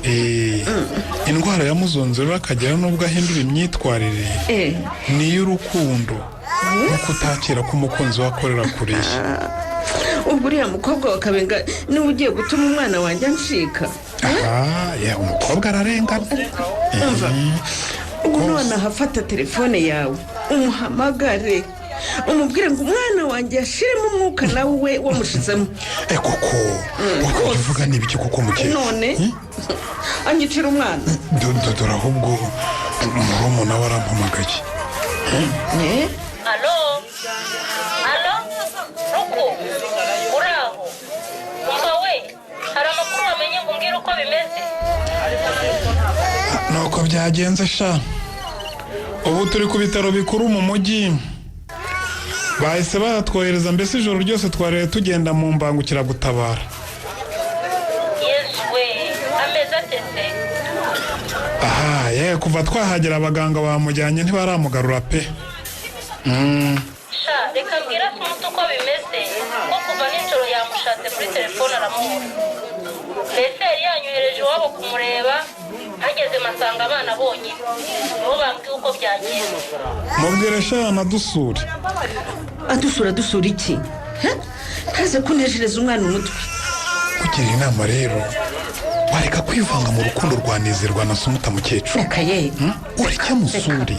indwara yamuzonzera akagera n'ubwo ahindura imyitwarire ni iy'urukundo no kutakira ko umukunzi we akorera kureshya ubwo uriya mukobwa wa Kabenga niwe ugiye gutuma umwana wanjye anshika umukobwa ararengana ubu none ahafata telefone yawe umuhamagare umubwire ngo umwana wanjye yashiremo umwuka nawe we wamushizemo koko wakajya uvuga n'ibiki kuko mukecuru none anyicira umwana dore ahubwo murumuna we arampamagaye alo ruku uraho umva we hari amakuru wamenye ngo umbwire uko bimeze nuko byagenze sha ubu turi ku bitaro bikuru mu mujyi bahise batwohereza mbese ijoro ryose twarere tugenda mu mbangukiragutabara yesu we ameze atese kuva twahagera abaganga bamujyanye ntibaramugarura pe sha reka mbwira sumuta uko bimeze ko kuva nijoro yamushatse kuri telefone aramubura mbese yari yanyohereje iwabo kumureba hageze masanga abana bonyine nibo bambwiye uko byagenze mubwire sha anadusure adusura iki ntaze kunejereza umwana umutwe kugira inama rero wareka kwivanga mu rukundo rwa nezerwa na sumuta mukecuru reka ye ureke musure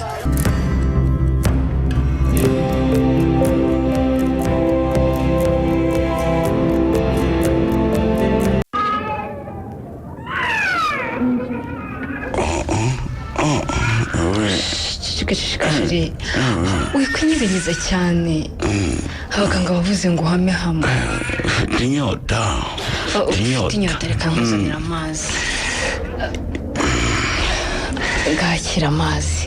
shishikashiri wikwinyeganyeza cyane abaganga bavuze ngo uhame hamwe ufite inyota ufite inyota reka nkuzanira amazi ngakira amazi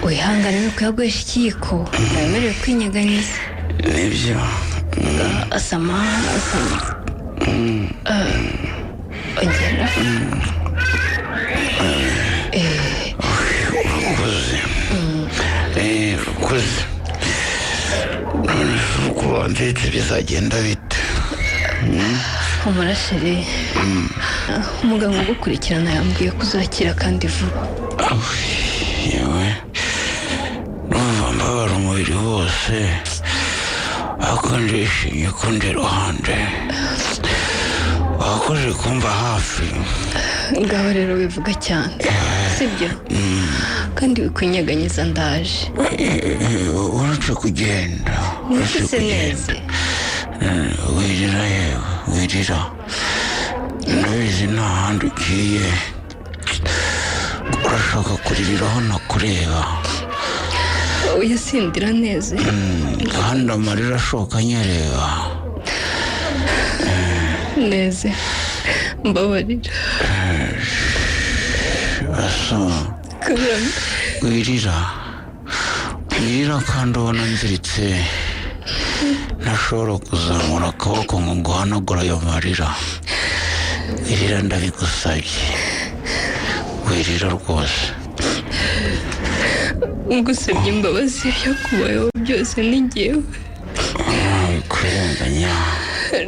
wihangane no kuyagurisha ikiyiko ntiwemerewe kwinyeganyeza nibyo asama ongera urakoze none se uko ndetse bizagenda bite umurashire umuganga ugukurikirana yambwiye ko uzakira kandi vuba yewe numva mbabara umubiri wose ariko ndishimye ko ndi iruhande wakoze kumva hafi ngaho rero wivuga cyane sibyo kandi wikwinyeganyeza ndaje uretse kugenda nishise neza wirira yewe wirira ndabizi nta handi ugiye urashaka kuririraho nakureba uyasindira neza kandi amarira ashoka anyereba neza mbabarira asa wirira kandi ubona nziritse ntashobora kuzamura akaboko ngo nguhanagura ayo marira wirira ndabigusabye wirira rwose ngusabye imbabazi byakubayeho byose ni njyewe kurenganya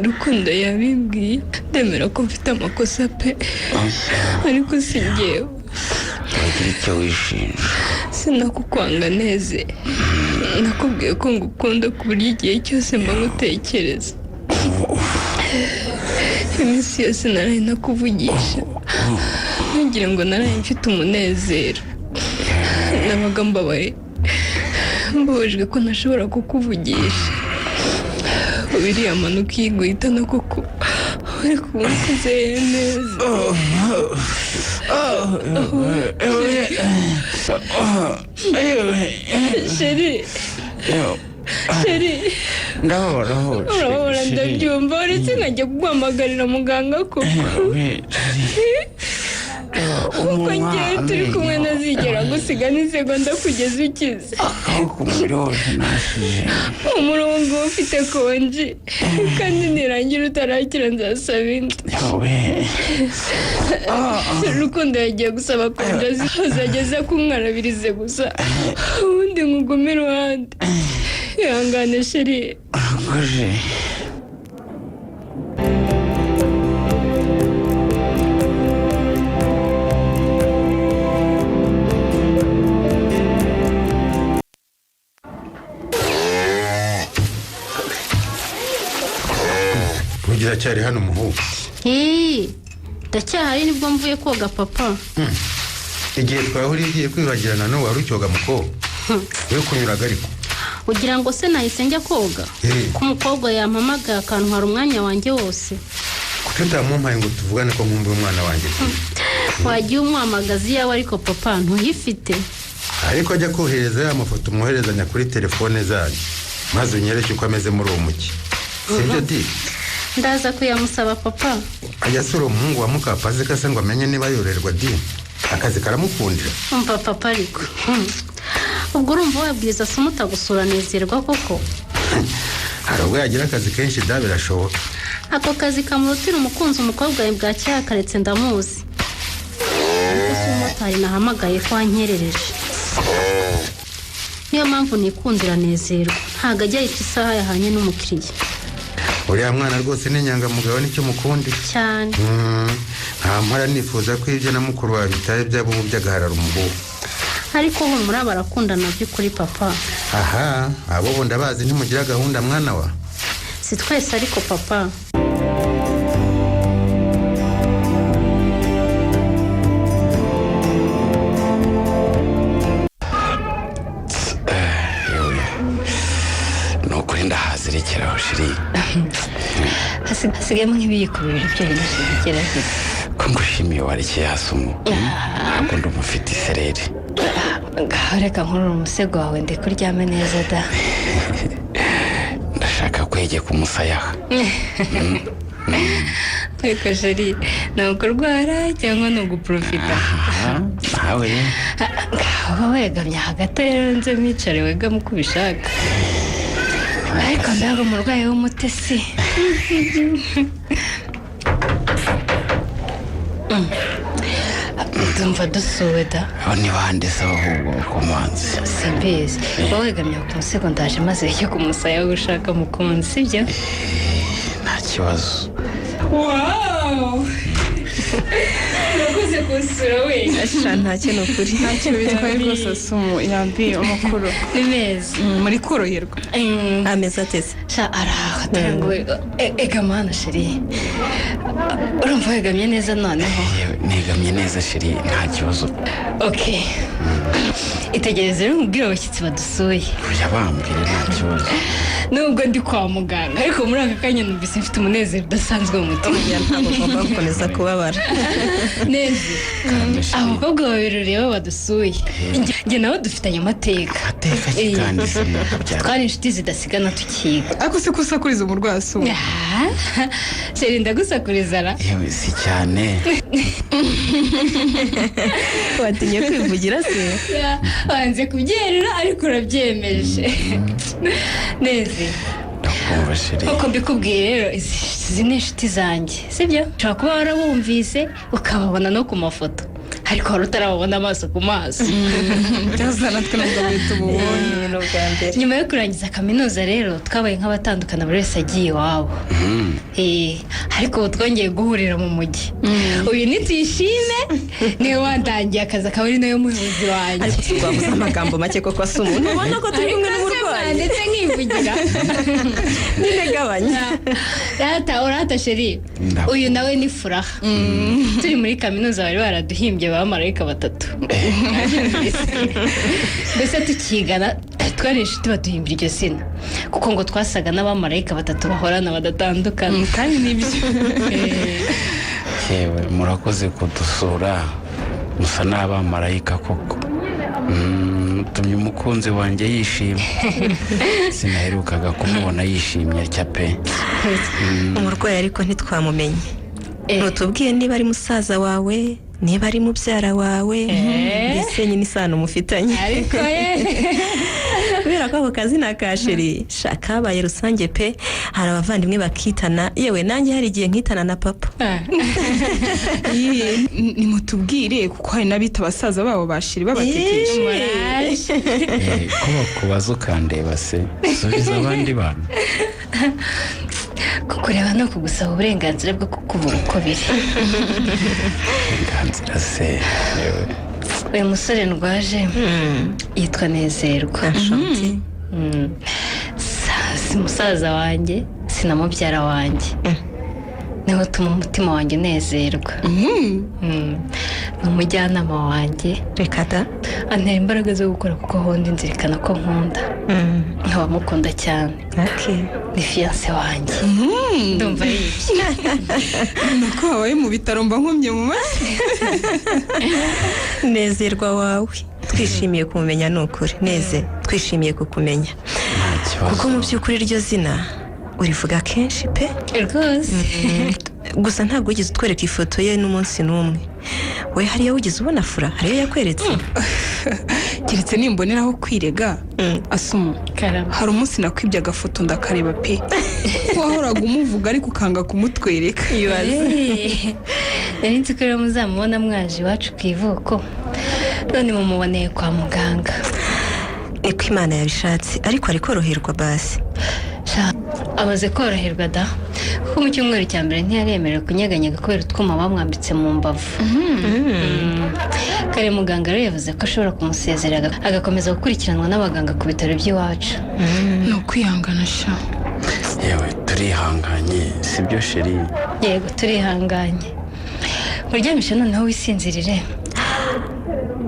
rukundo yabimbwiye ndemera ko mfite amakosa pe ariko si njyewe wagira icyo wishinja sinakukwanga neza nakubwiye ko ngukunda ku buryo igihe cyose mba ngutekereza iminsi yose naraye nakuvugisha ntugira ngo naraye mfite umunezero nabaga mbabajwe ko ntashobora kukuvugisha iriya mpanuka iyi guhitana koko ariko ubu nizeye neza sheri urabona ndabyumva uretse nkajya kuguhamagarira muganga koko kuko ngewe turi kumwe ntazigera gusiga n'isegonda kugeza ukize umurongo ufite konji kandi nirangira utarakira nzasaba indi rukundo yagiye gusaba konji azajya aza kumwarabirize gusa ubundi nkugume iruhande ihangane sheri uracyari hano muhungu ndacyahari nibwo mvuye koga papa igihe twahuriye ugiye kwibagirana n'uwo wari ucyoga mukobwa we kunyuraga ariko ugira ngo se nahise njya koga ko umukobwa yampamagaye akantwara umwanya wanjye wose kuko utamumpaye ngo tuvugane ko nkumbuye umwana wanjye wagiye umuhamagaza iyawe ariko papa ntuyifite ariko ajya kohereza ya mafoto umwoherezanya kuri telefone zanyu maze unyereke uko ameze muri uwo mujyi sibyo di ndaza kuyamusaba papa ajya asura umuhungu wa mukapazi kase ngo amenye niba yorerwa di akazi karamukundira umva papa ariko ubwo urumva wabwiza se umutagusura nezerwa koko hari ubwo yagira akazi kenshi da birashoboka ako kazi kamurutira umukunzi umukobwa we bwacya yakaretse ndamuzi ariko si umumotari nahamagaye ko wankerereje niyo mpamvu nikundira nezerwa ntabwo ajya yica isaha yahanye n'umukiriya uriya mwana rwose ni inyangamugayo nicyo mukundi cyane nta mpora nifuza ko ibyo na mukuru wawe bitaye byaba ubu byagaharara umuhungu ariko humura barakundana by'ukuri papa aha abo bo ndabazi ntimugira gahunda mwana wa si twese ariko papa ndahazirekeraho shiri hasigayemo nk'ibiyiko bibiri byonyine shigikira ko ngushimiye warekeye hasi ntabwo ndumufite isereri ngaho reka nkurura umusego wawe ndeke uryame neza da ndashaka kwegeka umusayaha ariko sheri ntabwo urwara cyangwa ni uguprofita nawe ngaho wegamye hagati rero nze mwicare wegame uko ubishaka ariko ndaga umurwayi w'umutesi ndumva dusuwe da ni bande se ahubwo komanzi simbizi wowe wegamye ku musego ndaje maze cyo kumusaya gushaka mukunzi sibyo nta kibazo wow urakoze gusura we asha nta kintu ukuri ntacyo bitwaye rwose asumu yambiye amakuru ni meza muri koroherwa ameza ateze sha araha tarango ega mana sheri urumva wegamye neza noneho negamye neza sheri nta kibazo okay itegereze rero umubwire abashyitsi badusuye yabambwire nta kibazo nubwo ndi kwa muganga ariko muri aka kanya numvise mfite umunezero udasanzwe mu mutima ntabwo ugomba gukomeza kubabara neza abakobwa babiri rero badusuye njye nawe dufitanye amateka kandi twari inshuti zidasigana tukiga ariko se kusakuriza umurwayi asumu sheri ndagusakuriza ra yewe si cyane watinye kwivugira se wanze kubyerera ariko urabyemeje neza ndakumva sheri uko mbikubwiye rero izi ni inshuti zanjye sibyo ushobora kuba warabumvise ukababona no ku mafoto ariko wari utarababona amaso ku maso byose natwe ntabwo bita ububonye n'ubwa mbere nyuma yo kurangiza kaminuza rero twabaye nk'abatandukana buri wese agiye iwabo ariko ubu twongeye guhurira mu mujyi uyu nituyishime niwe wandangiye akazi akaba ari nayo muyobozi wanjye ariko twavuze amagambo make koko asumu ntubona ko turi kumwe n'umurwayi ndetse nkivugira n'integabanya urata sheri uyu nawe ni furaha turi muri kaminuza bari baraduhimbye abamarayika batatu mbese tukigana twari inshuti baduhimbira iryo zina kuko ngo twasaga n'abamarayika batatu bahorana badatandukana kandi nibyo yewe murakoze kudusura musa n'abamarayika koko mutumye umukunzi wanjye yishima sinaherukaga kumubona yishimye atya pe umurwayi ariko ntitwamumenye ntutubwiye niba ari musaza wawe niba ari mubyara wawe mbese nyine isano mufitanye ariko kubera ko ako kazina ka sheri kabaye rusange pe hari abavandimwe bakitana yewe nanjye hari igihe nkitana na papa nimutubwire kuko hari n'abita abasaza babo bashiri babatekereje ko bakubaza ukandeba se subiza abandi bantu kukureba no kugusaba uburenganzira bwo kukuvuga uko biri uburenganzira se uyu musore ndwaje yitwa Nezerwa si musaza wanjye si na mubyara wanjye niho utuma umutima wanjye unezerwa ni umujyanama wanjye reka da antera imbaraga zo gukora kuko hondi nzirikana ko nkunda nkaba mukunda cyane ni fiyanse wanjye ndumva yibye nuko wabaye mu bitaro mba nkomye mu maso Nezerwa wawe twishimiye kumumenya ni ukuri neze twishimiye kukumenya kuko mu by'ukuri iryo zina urivuga kenshi pe rwose gusa ntabwo wigeze utwereka ifoto ye n'umunsi n'umwe we hariya wigeze ubona fura hariyo yakweretse keretse nimboneraho kwirega asumu hari umunsi nakwibye agafoto ndakareba pe wahoraga umuvuga ariko ukanga kumutwereka nari nzi ko rero muzamubona mwaje iwacu ku ivuko none mumuboneye kwa muganga niko imana yabishatse ariko ari koroherwa basi amaze koroherwa da kuko mu cyumweru cya mbere ntiyaremerewe kunyeganyega kubera utwuma bamwambitse mu mbavu kare muganga rero yavuze ko ashobora kumusezerera agakomeza gukurikiranwa n'abaganga ku bitaro by'iwacu ni ukwihangana sha yewe turihanganye sibyo sheri yego turihanganye muryamisha noneho wisinzirire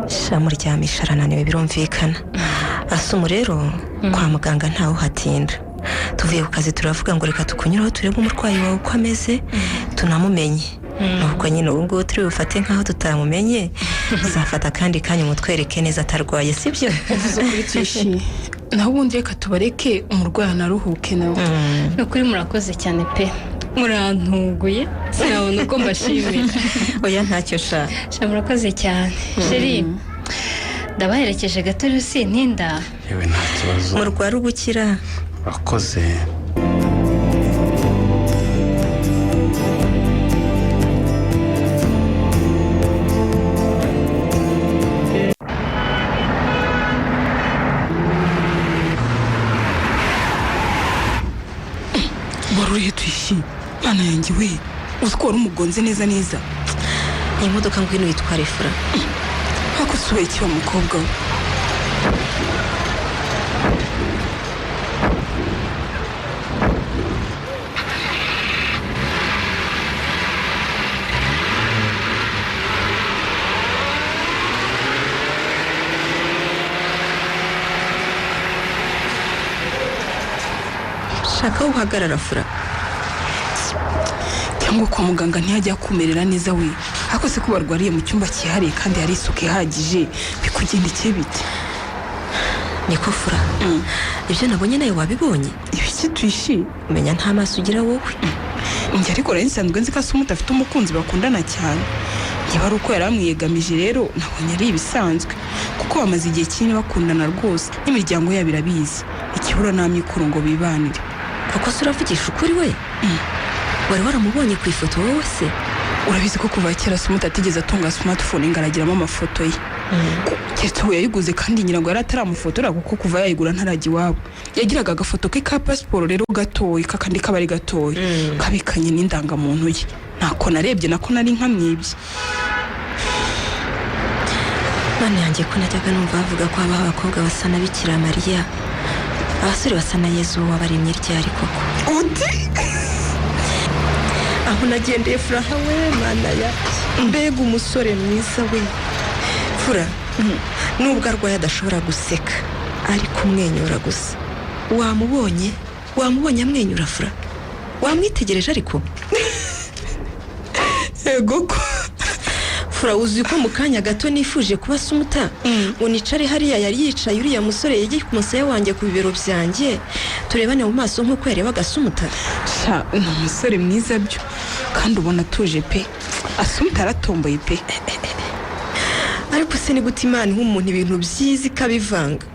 sha muryamisha arananiwe birumvikana asumu rero kwa muganga ntawe uhatinda tuvuye ku kazi turavuga ngo reka tukunyuraho turebe umurwayi wawe uko ameze tunamumenye nuko nyine ubu ngubu turi bufate nk'aho tutamumenye tuzafata kandi kanya umutwereke neza atarwaye sibyo uvuze kuri tuyishimye naho ubundi reka tubareke umurwayi anaruhuke nawe ni ukuri murakoze cyane pe murantunguye sinabona uko mbashimira oya ntacyo sha murakoze cyane sheri ndabaherekeje gato rusi ntinda yewe nta kibazo murwara ubukira wakoze uzi ko wari umugonze neza neza. iyi modoka ngwino yitware fura. Hako subaye iki wa mukobwa we? shaka uhagarara fura. Cyangwa kwa muganga ntiyajya kumerera neza we. Hako se ko barwariye mu cyumba cyihariye kandi hari isuku ihagije bikugendekeye bite? Niko fura. Ibyo nabonye nawe wabibonye? Ibiki Twishi? Umenya nta maso ugira wowe. Njye ariko rero nsanzwe nzi ko Asumuta afite umukunzi bakundana cyane. Niba ari uko yaramwiyegamije rero nabonye ari ibisanzwe kuko bamaze igihe kinini bakundana rwose n'imiryango yabo irabizi. Ikibura n'amikoro ngo bibanire. Koko se uravugisha ukuri we? Wari waramubonye ku ifoto wowe se? Urabizi ko kuva kera Asumuta atigeze atunga smartphone ngaragiramo amafoto ye. Keretse we yayiguze kandi nyirango yari ataramufotora kuko kuva yayigura ntarajya iwabo. Yagiraga agafoto ke ka passport rero gatoyi kakandi kabari gatoyi kabikanye n'indangamuntu ye. Ntako narebye nako nari nkamwibye. Mane yanjye ko najyaga numva bavuga ko abakobwa basa na Bikira Mariya, abasore basa na Yezu wabaremye ryari koko. Uti aho nagendeye fura we mana ya mbega umusore mwiza we. Fura nubwo arwaye adashobora guseka ariko umwenyura gusa. Wamubonye amwenyura fura? Wamwitegereje ariko? Ego ko fura uzi ko mu kanya gato nifuje kuba Asumuta unicare hariya yari yicaye uriya musore yagiye ku musaya wanjye ku bibero byanjye turebane mu maso nk'uko yarebaga Asumuta. Sha ni umusore mwiza byo kandi ubona atuje pe. Asumuta aratomboye pe. Ariko se ni gute Imana nk'umuntu ibintu byiza ikabivanga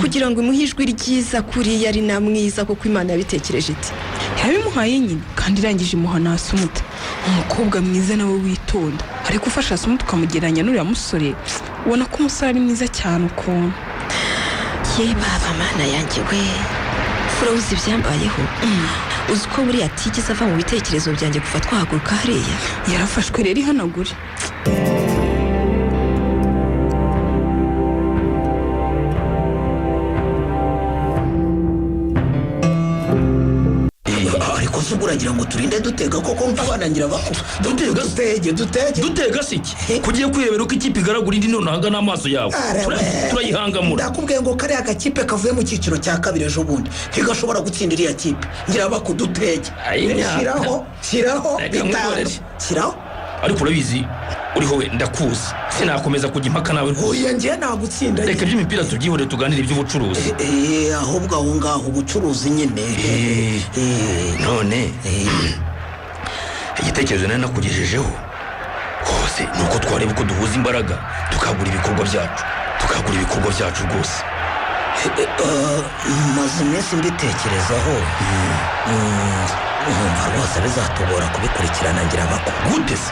kugira ngo imuhe ijwi ryiza kuri yari na mwiza kuko Imana yabitekereje iti yabimuhaye nyine kandi irangije imuha na Asumuta umukobwa mwiza nawe witonda ariko ufasha Asumuta ukamugereranya n'uriya musore ubona ko umusore ari mwiza cyane ukuntu. Ye baba mana yanjye we fura uzi ibyambayeho. Uzi ko buriya atigeze ava mu bitekerezo byanjye kuva twahaguruka hariya. Yarafashwe rero ihanagure. Uragira ngo turinde dutega koko nk'abanangira bako dutega siki kugiye kwirebera uko ikipe igaragura indi nonanga n'amaso yawe turayihangamura. Ndakubwiye ngo kariya gakipe kavuye mu cyiciro cya kabiri ejo bundi ntigashobora gutsinda iriya kipe ngira bako dutege. Shyiraho ariko urabizi uriho we ndakuzi sinakomeza kujya impaka nawe rwose. Oya njye nagutsinda. Reka iby'imipira tubyihore tuganire iby'ubucuruzi. Ahubwo aho ngaho ubucuruzi nyine. None igitekerezo nari nakugejejeho hose nuko twareba uko duhuza imbaraga tukagura ibikorwa byacu rwose. Maze iminsi mbitekerezaho numva rwose bizatugora kubikurikirana ngira bako. Gute se?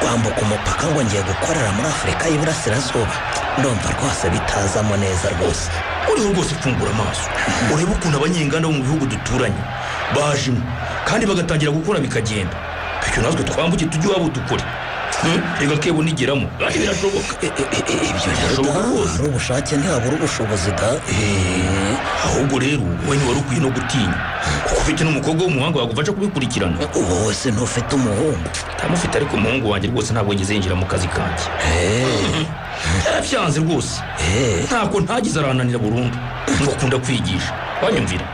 Kwambuka umupaka ngo ngiye gukorera muri Afurika y'Iburasirazuba ndumva rwose bitazamo neza rwose. Uriho rwose fungura amaso urebe ukuntu abanyenganda bo mu bihugu duturanye bajemo kandi bagatangira gukora bikagenda bityo natwe twambuke tujye iwabo dukore. Reka kebo nigeramo kandi birashoboka. Ibyo birashoboka rwose. Ari ubushake ntihabura ubushobozi da. Ahubwo rero wowe ntiwari ukwiye no gutinya kuko ufite n'umukobwa w'umuhanga wagufasha kubikurikirana. Wowe se ntufite umuhungu? Ntamufite ariko umuhungu wanjye rwose ntabwo yigeze yinjira mu kazi kanjye. Yarabyanze rwose. Ntabwo ntagize arananira burundu ngo akunda kwigisha. Wanyumvira?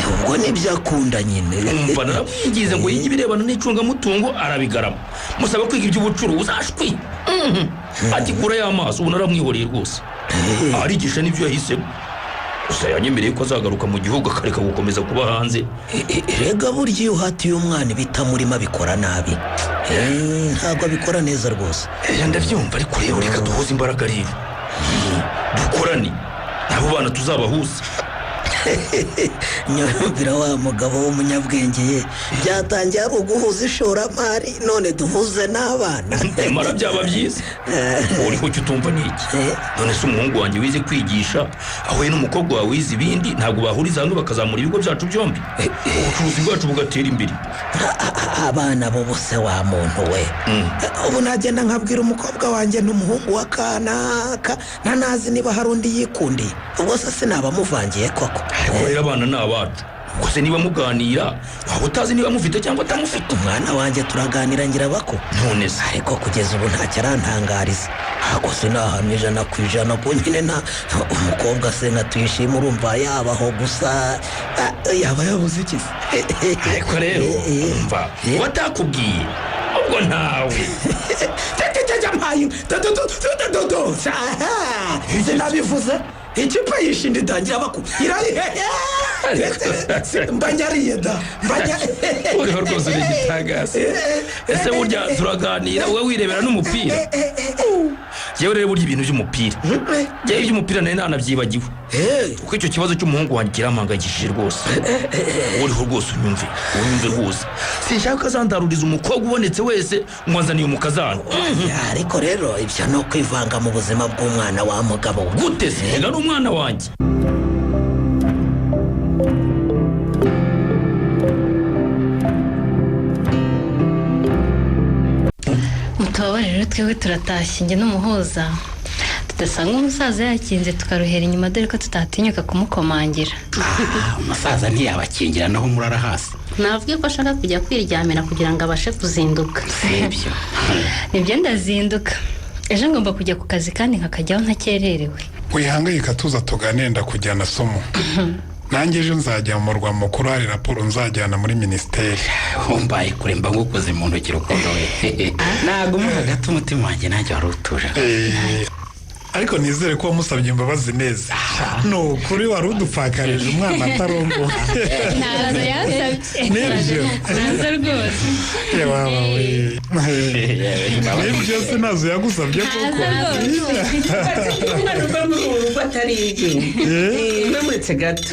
Ubwo n'ibyakunda nyine. Umva narabyigize ngo yige ibirebana n'icungamutungo arabigarama. Musaba kwiga iby'ubucuruzi ashwi. Ati kura y'amaso ubu naramwihoreye rwose. Arigisha n'ibyo yahisemo. Gusa yanyemereye ko azagaruka mu gihugu akareka gukomeza kuba hanze. Rega burya iyo uhatiye umwana bitamurima bikora nabi. Ntabwo abikora neza rwose. Ndabyumva ariko rero reka duhuze imbaraga rero. Dukorane. Nabo bana tuzabahuza. nyumvira wa mugabo w'umunyabwenge ye byatangiye ari uguhuza ishoramari none duhuze n'abana nyamara byaba byiza uriho icyo utumva ni iki none se umuhungu wanjye wize kwigisha ahuye n'umukobwa wawe wize ibindi ntabwo bahuriza hamwe bakazamura ibigo byacu byombi ubucuruzi bwacu bugatera imbere. abana bo bose wa muntu we ubu nagenda nkabwira umukobwa wanjye n'umuhungu wa kanaka ntanazi niba hari undi yikundiye ubwo se sinabamuvangiye koko. ariko rero abana ni abacu gusa niba muganira waba utazi niba mufite cyangwa atamufite. umwana wanjye turaganira ngira bako none se ariko kugeza ubu ntacyo arantangariza gusa nahamya 100% ko nyine nta umukobwa se nka tuyishima urumva yabaho gusa yaba yabuze iki. ariko rero umva watakubwiye ubwo ntawe mpaye nabivuze ikipe yishindi itangira baku mbanyariye da uriho rwose uri igitangaza. ese burya turaganira wowe wirebera n'umupira yewe rero burya ibintu by'umupira yewe iby'umupira nari nanabyibagiwe kuko icyo kibazo cy'umuhungu wanjye kirampangayikishije rwose. uriho rwose unyumve rwose sinshaka kazandaruriza umukobwa ubonetse wese ngo anzaniye umukazana. ariko rero ibyo no kwivanga mu buzima bw'umwana wa mugabo gute se ari umwana wanjye. mutubabare rero twebwe turatashye njye n'umuhuza tudasanga umusaza yakinze tukaruhera inyuma dore ko tutatinyuka kumukomangira. umusaza ntiyabakingira naho murara hasi. navuge ko ashaka kujya kwiryamira kugira ngo abashe kuzinduka. sibyo nibyo ndazinduka ejo ngomba kujya ku kazi kandi nkakajyaho ntakererewe. wihangayika tuza tuganire ndakujyana somo nanjye ejo nzajya mu murwa mukuru hari raporo nzajyana muri minisiteri. mbaye kure mba ngukoze mu ntoki rukundo we ntabwo mo hagati umutima wanjye nanjye wari utuje. ariko nizere ko wamusabye imbabazi neza ni ukuri wari udupfakarije umwana atarombo. ntazo yansabye nibyo ntazo rwose nibyo se nazo yagusabye koko. urugo atari ibyinshi mwemuretse gato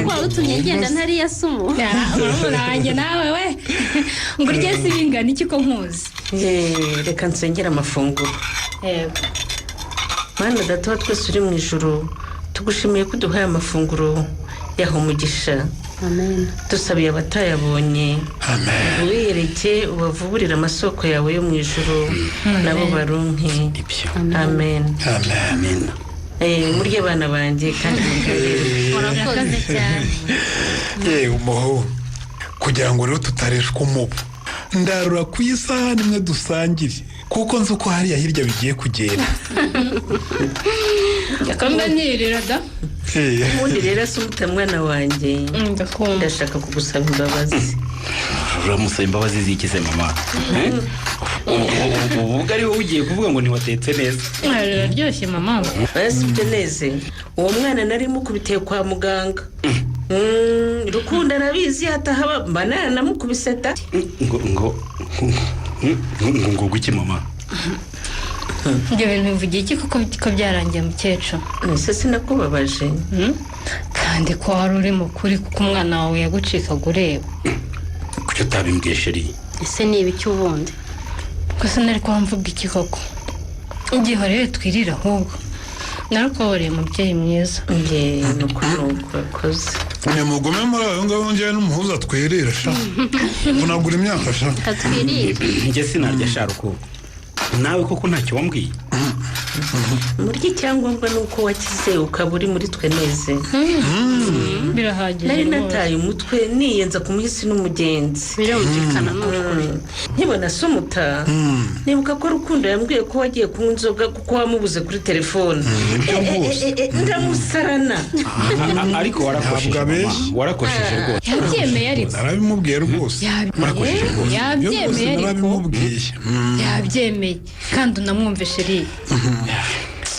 ko warutumye ngenda ntariya sumu murumuna wanjye nawe we ngo urye si bingana iki ko nkuzi. reka nsengera amafunguro. Mana data wa twese uri mu ijuru tugushimiye ko uduhaye amafunguro yaho umugisha. amen. dusabiye abatayabonye wiyereke ubavuburire amasoko yawe yo mu ijuru nabo baronke. amen. amen. murye abana banjye kandi murakoze cyane. yewe umuhu kugira ngo rero tutareshwa umubu ndarura ku isahani imwe dusangire kuko nzi uko hariya hirya bigiye kugenda. yakamba nirira da. ubundi rero se umuta mwana wanjye ndashaka kugusaba imbabazi. uramusaba imbabazi zikize mama. ubwo ari wowe ugiye kuvuga ngo ntiwatetse neza. biraryoshye mama. sibyo neze uwo mwana nari mukubitiye kwa muganga. rukundo arabizi hatahaba mba naranamukubise ta. ngo guki mama. ibyo bintu bivugiye iki kuko byarangiye mukecuru. ese sinakubabaje kandi ko wari uri mukuri kuko umwana wawe yagucikaga ureba. kuki utabimbwiye sheri. ese ni ibiki ubundi gusa nari kuba mvuga iki koko igihe rero twirira ahubwo narakubabareye mubyeyi mwiza. ni ukuri urakoze. mugume muri ayo ngaho njyewe n'umuhuza twirira sha unagura imyaka sha twirire. njye sinarya sharuko nawe koko ntacyo wambwiye. muri icyangombwa ni uko wakize ukaba uri muri twe neze. birahagije nari nataye umutwe niyenza ku muhisi n'umugenzi. birumvikana n'ukuri. nkibona sumuta nibuka ko rukundo yambwiye ko wagiye kunywa inzoga kuko wamubuze kuri telefone. ndamusarana. ariko warakosheje mama warakosheje rwose. yabyemeye ariko narabimubwiye rwose. yabyemeye ariko yabyemeye kandi unamwumve sheri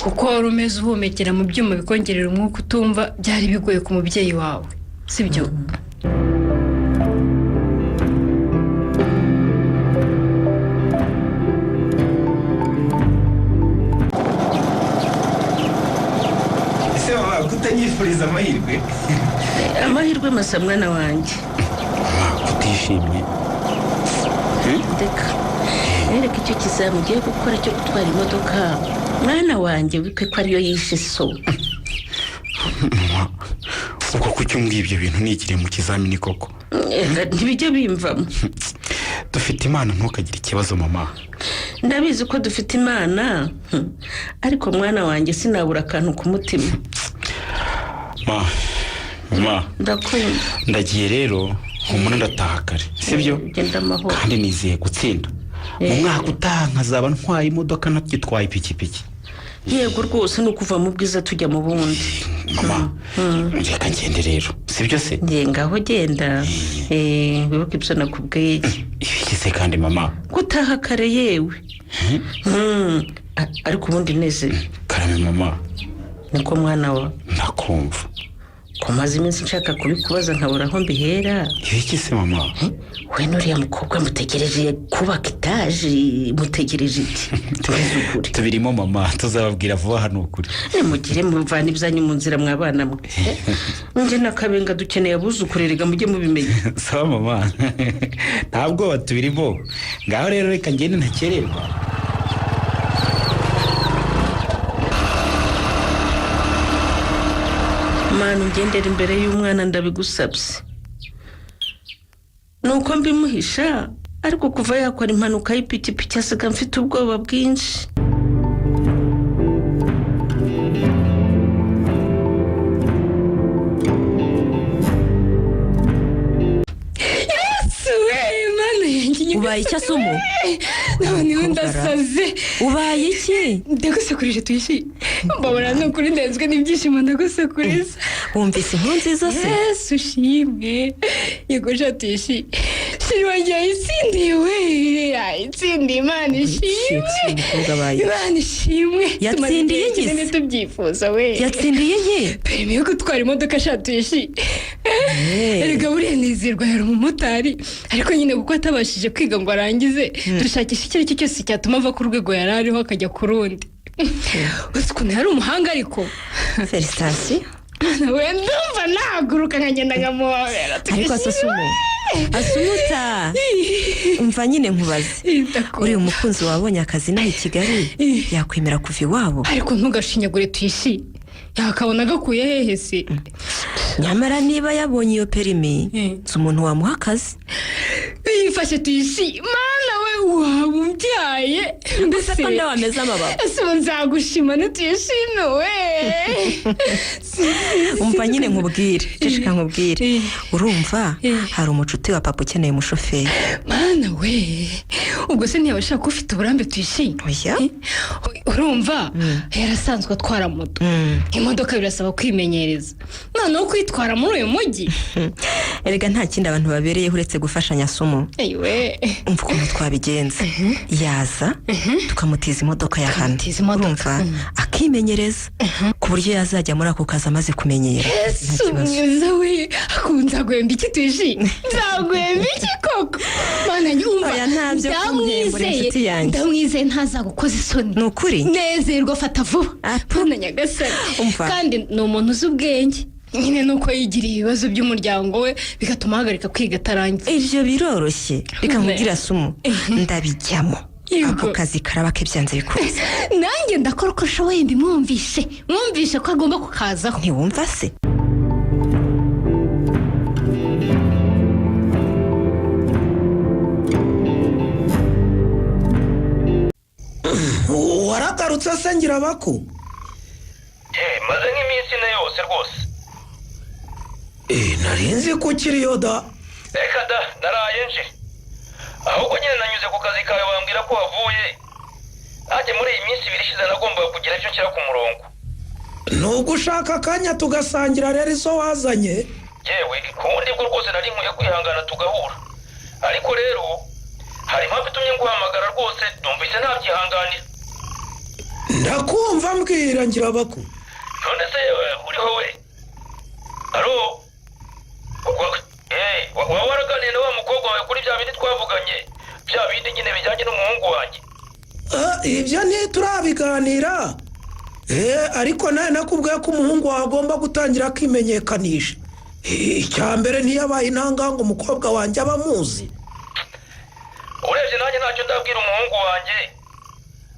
kuko wari umeze uhumekera mu byuma bikongerera umwuka utumva byari bigoye ku mubyeyi wawe sibyo. ese mama kutanyifuriza kwifuriza amahirwe. amahirwe masa mwana wanjye. Utishimye? Ndeka nereka icyo kizami ugiye gukora cyo gutwara imodoka mwana wanjye wikwe ko ariyo yishe so. Ubwo kuki umbwiye ibyo bintu nigire mu kizamini koko? Ntibijya bimvamo. Dufite imana, ntukagire ikibazo mama. Ndabizi ko dufite imana, ariko mwana wanjye sinabura akantu ku mutima. Mama, ndakumva. Ndagiye rero, umuntu ndataha kare, sibyo? Genda amahoro. Kandi nizeye gutsinda. Mu mwaka utaha nkazaba ntwaye imodoka natitwaye ipikipiki. Yego rwose ni ukuva mu bwiza tujya mu bundi. Mama, reka ngende rero, sibyo se? Ngaho genda. Wibuke ibyo nakubwiye. Ibigeze kandi mama. Gutaha kare yewe. Ariko ubundi neze. Karame mama. Niko mwana wa. Ndakumva. Ko maze iminsi nshaka kubikubaza nkabura aho mbihera. Ibiki se mama? We nuriya mukobwa mutegereje kubaka etaje, mutegereje iki? Tubirimo mama, tuzababwira vuba hano ukuri. Mugire muvana ibyanyu mu nzira mwabana mwe. Nje nakabenga dukeneye abuzukurerega mujye mubimenya. Sawa mama. Ntabwo batubirimo. Ngaho rero reka ngende ntakererwa. Manu ngendera imbere y'umwana ndabigusabye. Nuko mbimuhisha, ariko kuva yakora impanuka y'ipikipiki asiga mfite ubwoba bwinshi. Ubaye icyo asumo? None ndasaze. Ubaye iki? Ndagusakurije tuyishi. Mbabona n'ukuri ndenzwe n'ibyishimo ndagusakuriza. Wumvise inkuru nziza se? Yesu ushimwe. Yego jatuyishi. Shiri wanjye yayitsindiye we. Yayitsindiye Imana ishimwe. Imana ishimwe. Yatsindiye iki? Ntitubyifuza we. Yatsindiye iki? Perime yo gutwara imodoka shatuyishi. Erega buriya nizirwa yari umumotari, ariko nyine kuko atabashije kwiga ngo arangize, dushakisha icyo aricyo cyose cyatuma ava ku rwego yari ariho akajya ku rundi. Uzi ukuntu yari umuhanga ariko. Felicitasiyo. We ndumva nahaguruka nkagenda nkamuhobera. Ariko asumuta umva nyine nkubaze, uri umukunzi wabonye akazi naho i Kigali yakwemera kuva iwabo? Ariko ntugashinyagure tuyishi, yakabona gakuye hehe se? Nyamara niba yabonye iyo perimi umuntu wamuha akazi. Yifashe tuyishi, mana we wabubyaye. Mbese ko ndawameza amababa. Ese nzagushima n'utuyishime we. Umva nyine nkubwire, ceceka nkubwire. Urumva hari umucuti wa papa ukeneye umushoferi. Mana we, ubwo se ntiyabashaka ufite uburambe tuyishime? Oya. Urumva yarasanzwe atwara moto. Imodoka birasaba kwimenyereza. Noneho kwitwara muri uyu mujyi. Erega nta kindi abantu babereye uretse gufashanya sumo. Eyiwe. Umva ukuntu twabigenza. Yaza tukamutiza imodoka ya hano. Urumva akimenyereza ku buryo yazajya muri ako kazi amaze kumenyera. Yesu mwiza we, akunda gwemba iki tuyishi? Nzagwemba iki koko? Mana nyumva. Oya ntabyo kumpembura inshuti yanjye. Ndamwizeye ntazagukoza isoni. Ni ukuri? Nezerwa fata vuba. Mana nyagasani. Kandi ni umuntu uzi ubwenge. Nyine nuko yigiriye ibibazo by'umuryango we bigatuma ahagarika kwiga atarangiza. Ivyo biroroshye. Reka nkubwira sumo. Ndabijyamo. Ako kazi karaba kebyanze bikuze. Nanjye ndakora uko nshoboye mbimwumvishe. Mwumvishe ko agomba kukazaho. Ntiwumva se? Waragarutse se ngira baku? Maze nk'iminsi ine yose rwose. Narinzi ko ukiriyo da. Reka da, naraye nje. Ahubwo nyine nanyuze ku kazi kawe bambwira ko wavuye. Nanjye muri iyi minsi ibiri ishize nagombaga kugira icyo nshyira ku murongo. Nubwo ushaka akanya tugasangira rero izo wazanye? Yewe, kubundi bwo rwose nari nkwiye kwihangana tugahura. Ariko rero hari impamvu itumye nguhamagara rwose, numvise ntabyihanganira. Ndakumva mbwira ngira baku. None se uriho we? Alo? Waba waraganiye na wa mukobwa wawe kuri bya bindi twavuganye, bya bindi nyine bijyanye n'umuhungu wanjye? Ibyo ntiturabiganira. ariko nawe nakubwiye ko umuhungu wawe agomba gutangira akimenyekanisha. Icya mbere ntiyabaye intangango umukobwa wanjye aba amuzi. urebye nanjye ntacyo ndabwira umuhungu wanjye,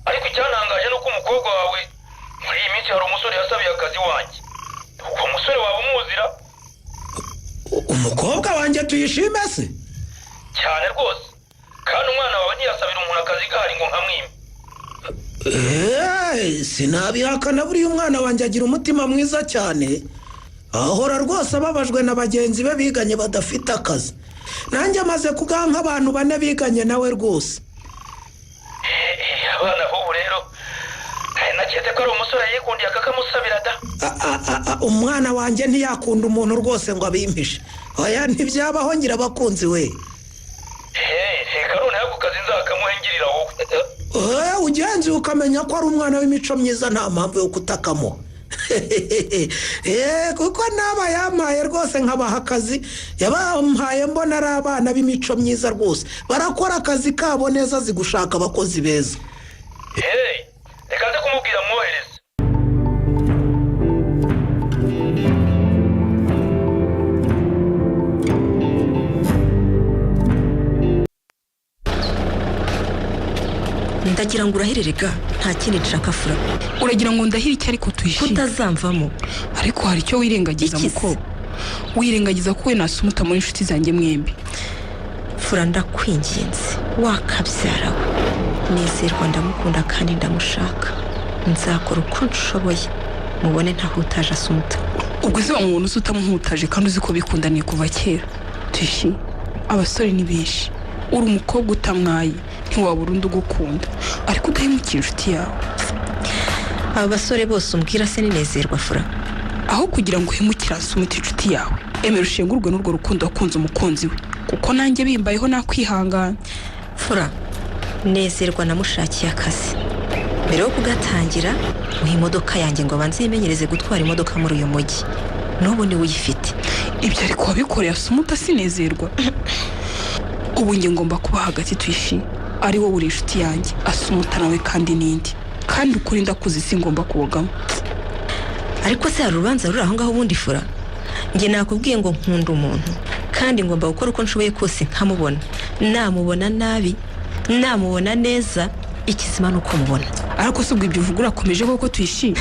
ariko icyantangaje ni uko umukobwa wawe muri iyi minsi hari umusore yasabiye akazi wanjye. uwo musore waba umuzira? Umukobwa wanjye tuyishime se? cyane rwose, kandi umwana wawe ntiyasabira umuntu akazi gahari ngo nkamwime. Sinabihakana, buriya umwana wanjye agira umutima mwiza cyane, ahora rwose ababajwe na bagenzi be biganye badafite akazi. Nanjye amaze kugaha nk'abantu 4 biganye nawe rwose. Abana b'ubu rero naketse ko ari umusore yikundiye akakamusabira da. Umwana wanjye ntiyakunda umuntu rwose ngo abimpishe. Oya, ntibyabaho ngira abakunzi we. Reka none ako kazi nzakamuhengirira wowe. Ugenzi ukamenya ko ari umwana w'imico myiza, nta mpamvu yo kutakamuha. Kuko naba yampaye rwose nkabaha akazi, yabampaye mbona ari abana b'imico myiza rwose, barakora akazi kabo neza, zigushaka abakozi beza. Reka nze kumubwira mwohereze. ndagira ngo urahirerega nta kindi nshaka fura. Uragira ngo ndahire iki ariko tuyishime? Utazamvamo. Ariko hari icyo wirengagiza muko. Wirengagiza ko we na Asumuta muri inshuti zanjye mwembi. Fura ndakwinginze, wakabyara we. Nezerwa ndamukunda kandi ndamushaka. Nzakora uko nshoboye mubone ntahutaje Asumuta. Ubwo se umuntu utamuhutaje kandi uzi ko bikundaniye kuva kera. Tushi, abasore ni benshi. Uri umukobwa utamwaye ntiwabura undi ugukunda, ariko udahemukira inshuti yawe. Aba basore bose umbwira se ninezerwa fura? Aho kugira ngo uhemukire Asumuta inshuti yawe, emera ushengurwe n'urwo rukundo wakunze umukunzi we, kuko nanjye bimbayeho nakwihangana. Fura, nezerwa namushakiye akazi. Mbere yo kugatangira muha imodoka yanjye ngo abanze yimenyereze gutwara imodoka muri uyu mujyi. N'ubu niwe uyifite. Ibyo ariko wabikoreye Asumuta sinezerwa. Ubu nge ngomba kuba hagati Tuyishi, ari wowe uri inshuti yanjye, Asumuta nawe kandi nindi, kandi ukuri ndakuzi singomba kubogamo. Ariko se hari urubanza ruri aho ngaho ubundi fura? Nge nakubwiye ngo nkunda umuntu, kandi ngomba gukora uko nshoboye kose nkamubona. Namubona nabi, namubona neza, ikizima nuko mubona. Ariko se ubwo ibyo uvuga urakomeje koko Tuyishi?